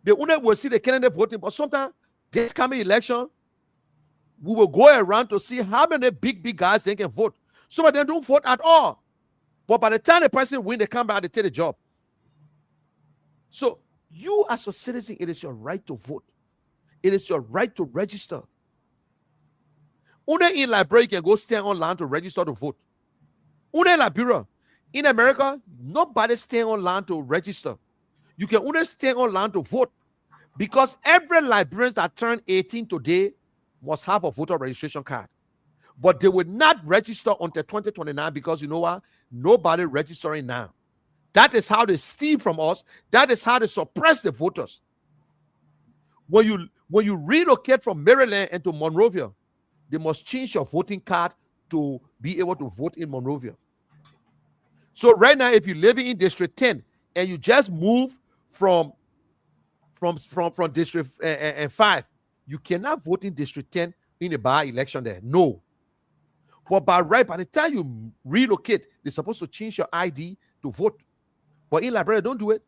The owner will see the candidate voting, but sometimes this coming election, we will go around to see how many big guys they can vote. Some of them don't vote at all. But by the time the person wins, they come back, they take the job. So you as a citizen, it is your right to vote. It is your right to register. Only in Liberia, you can go stand online to register to vote. Only in Liberia. In America, nobody stand online to register. You can only stand online to vote because every Liberian that turned 18 today must have a voter registration card. But they will not register until 2029 because you know what? Nobody registering now. That is how they steal from us. That is how they suppress the voters. When you relocate from Maryland into Monrovia, they must change your voting card to be able to vote in Monrovia. So right now, if you live in District 10 and you just move from District 5, you cannot vote in District 10 in a by-election there. No. But by the time you relocate, they're supposed to change your ID to vote. But in Liberia, don't do it.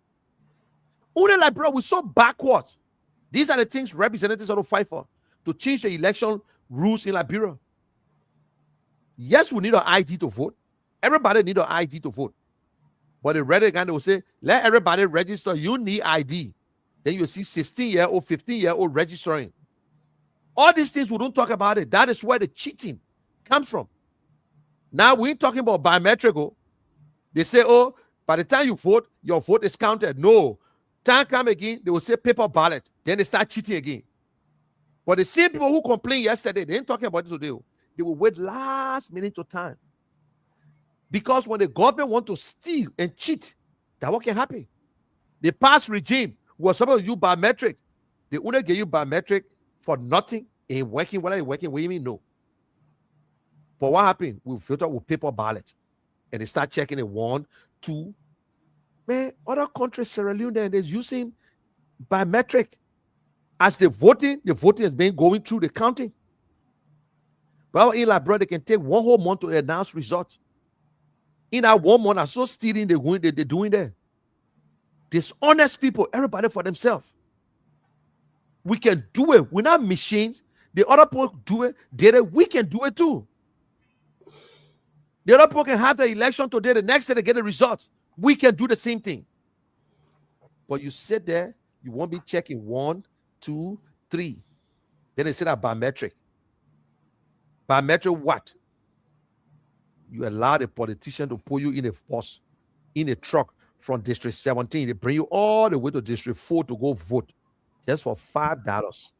Only Liberia, we're so backwards. These are the things representatives ought to fight for, to change the election rules in Liberia. Yes, we need an ID to vote. Everybody need an ID to vote. But the red again, they will say, let everybody register. You need ID. Then you see 16-year-old, 15-year-old registering. All these things, we don't talk about it. That is where the cheating comes from. Now, we ain't talking about biometrical. They say, oh, by the time you vote, your vote is counted. No. Time come again, they will say paper ballot. Then they start cheating again. But the same people who complained yesterday, they ain't talking about it today. They will wait last minute to time. Because when the government want to steal and cheat, that what can happen. The past regime was supposed to use biometric. They only give you biometric for nothing. Ain't working, whether it's working, we even know. But what happened? We filter with paper ballot. And they start checking it 1, 2. Man, other countries, Sierra Leone, they're using biometric. As the voting has been going through the counting. But in Liberia, they can take 1 whole month to announce results. In that 1 month, I saw stealing they're doing there. Dishonest people, everybody for themselves. We can do it. We're not machines. The other people do it. We can do it too. The other people can have the election today. The next day they get the results. We can do the same thing. But you sit there, you won't be checking 1, 2, 3. Then they say that biometric. Biometric what? You allow a politician to put you in a bus, in a truck from District 17. They bring you all the way to District 4 to go vote just for $5.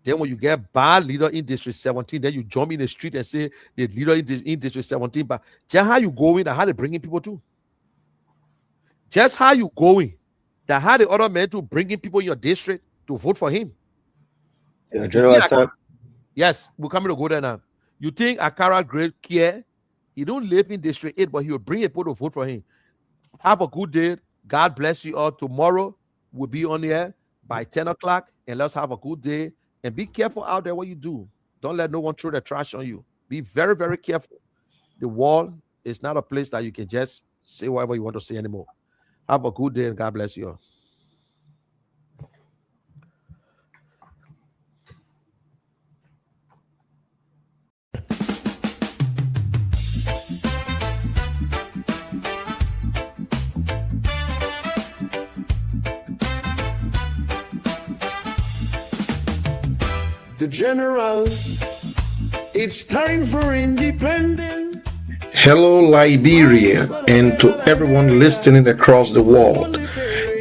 Then when you get bad leader in District 17, then you jump in the street and say the leader in District 17. But just how you going and how they bringing people to. Just how you going, that how the other man to bringing people in your district to vote for him. Yeah, General time. Yes, we're coming to go there now. You think Akara Great care? He don't live in District 8, but he will bring people to vote for him. Have a good day. God bless you all. Tomorrow we'll be on here by 10 o'clock, and let's have a good day. And be careful out there what you do. Don't let no one throw the trash on you. Be very, very careful. The world is not a place that you can just say whatever you want to say anymore. Have a good day and God bless you all. The General, it's time for independence. Hello, Liberia, and to everyone listening across the world.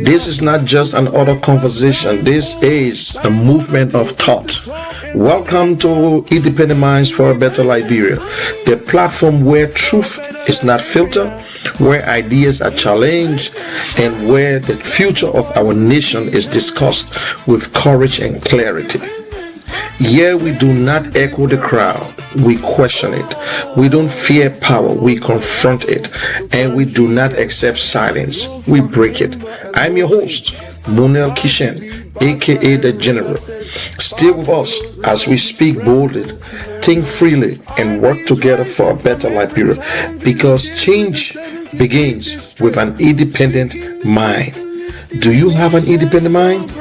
This is not just an auto conversation. This is a movement of thought. Welcome to Independent Minds for a Better Liberia, the platform where truth is not filtered, where ideas are challenged, and where the future of our nation is discussed with courage and clarity. Here we do not echo the crowd, we question it. We don't fear power, we confront it. And we do not accept silence, we break it. I'm your host, Monel Kishen, aka The General. Stay with us as we speak boldly, think freely, and work together for a better Liberia. Because change begins with an independent mind. Do you have an independent mind?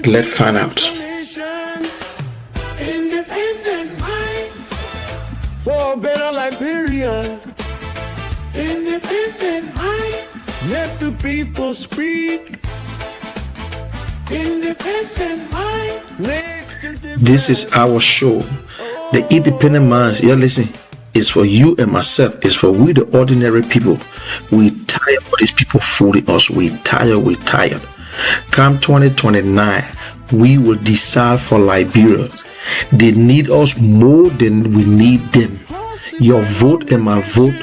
Let's find out. For a better Liberia. Independent mind. Let the people speak. Independent mind. This is our show. The Independent Minds, you're listening, is for you and myself. It's for we, the ordinary people. We tired for these people fooling us. We tired. Come 2029, we will decide for Liberia. They need us more than we need them. Your vote and my vote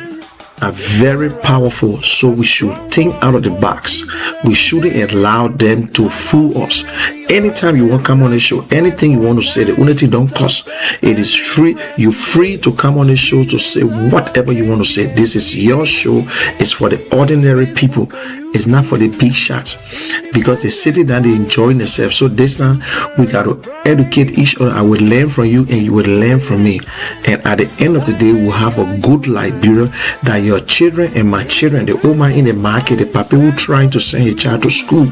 are very powerful, so we should think out of the box. We shouldn't allow them to fool us. Anytime you want to come on the show, anything you want to say, the only thing don't cost. It is free. You're free to come on the show to say whatever you want to say. This is your show. It's for the ordinary people. It's not for the big shots, because they're sitting down, they're enjoying themselves. So this time we got to educate each other. I will learn from you and you will learn from me. And at the end of the day, we'll have a good Liberia that your children and my children, the woman in the market, the papa who trying to send a child to school,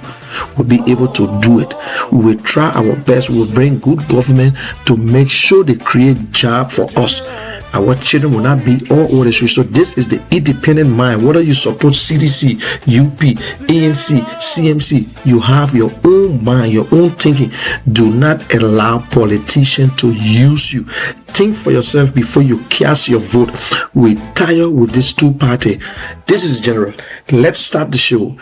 will be able to do it. We will try our best. We will bring good government to make sure they create job for us. Our children will not be all over the street. So this is the independent mind. Whether you support CDC, UP, ANC, CMC, you have your own mind, your own thinking. Do not allow politicians to use you. Think for yourself before you cast your vote. We're tired with this two-party. This is General. Let's start the show.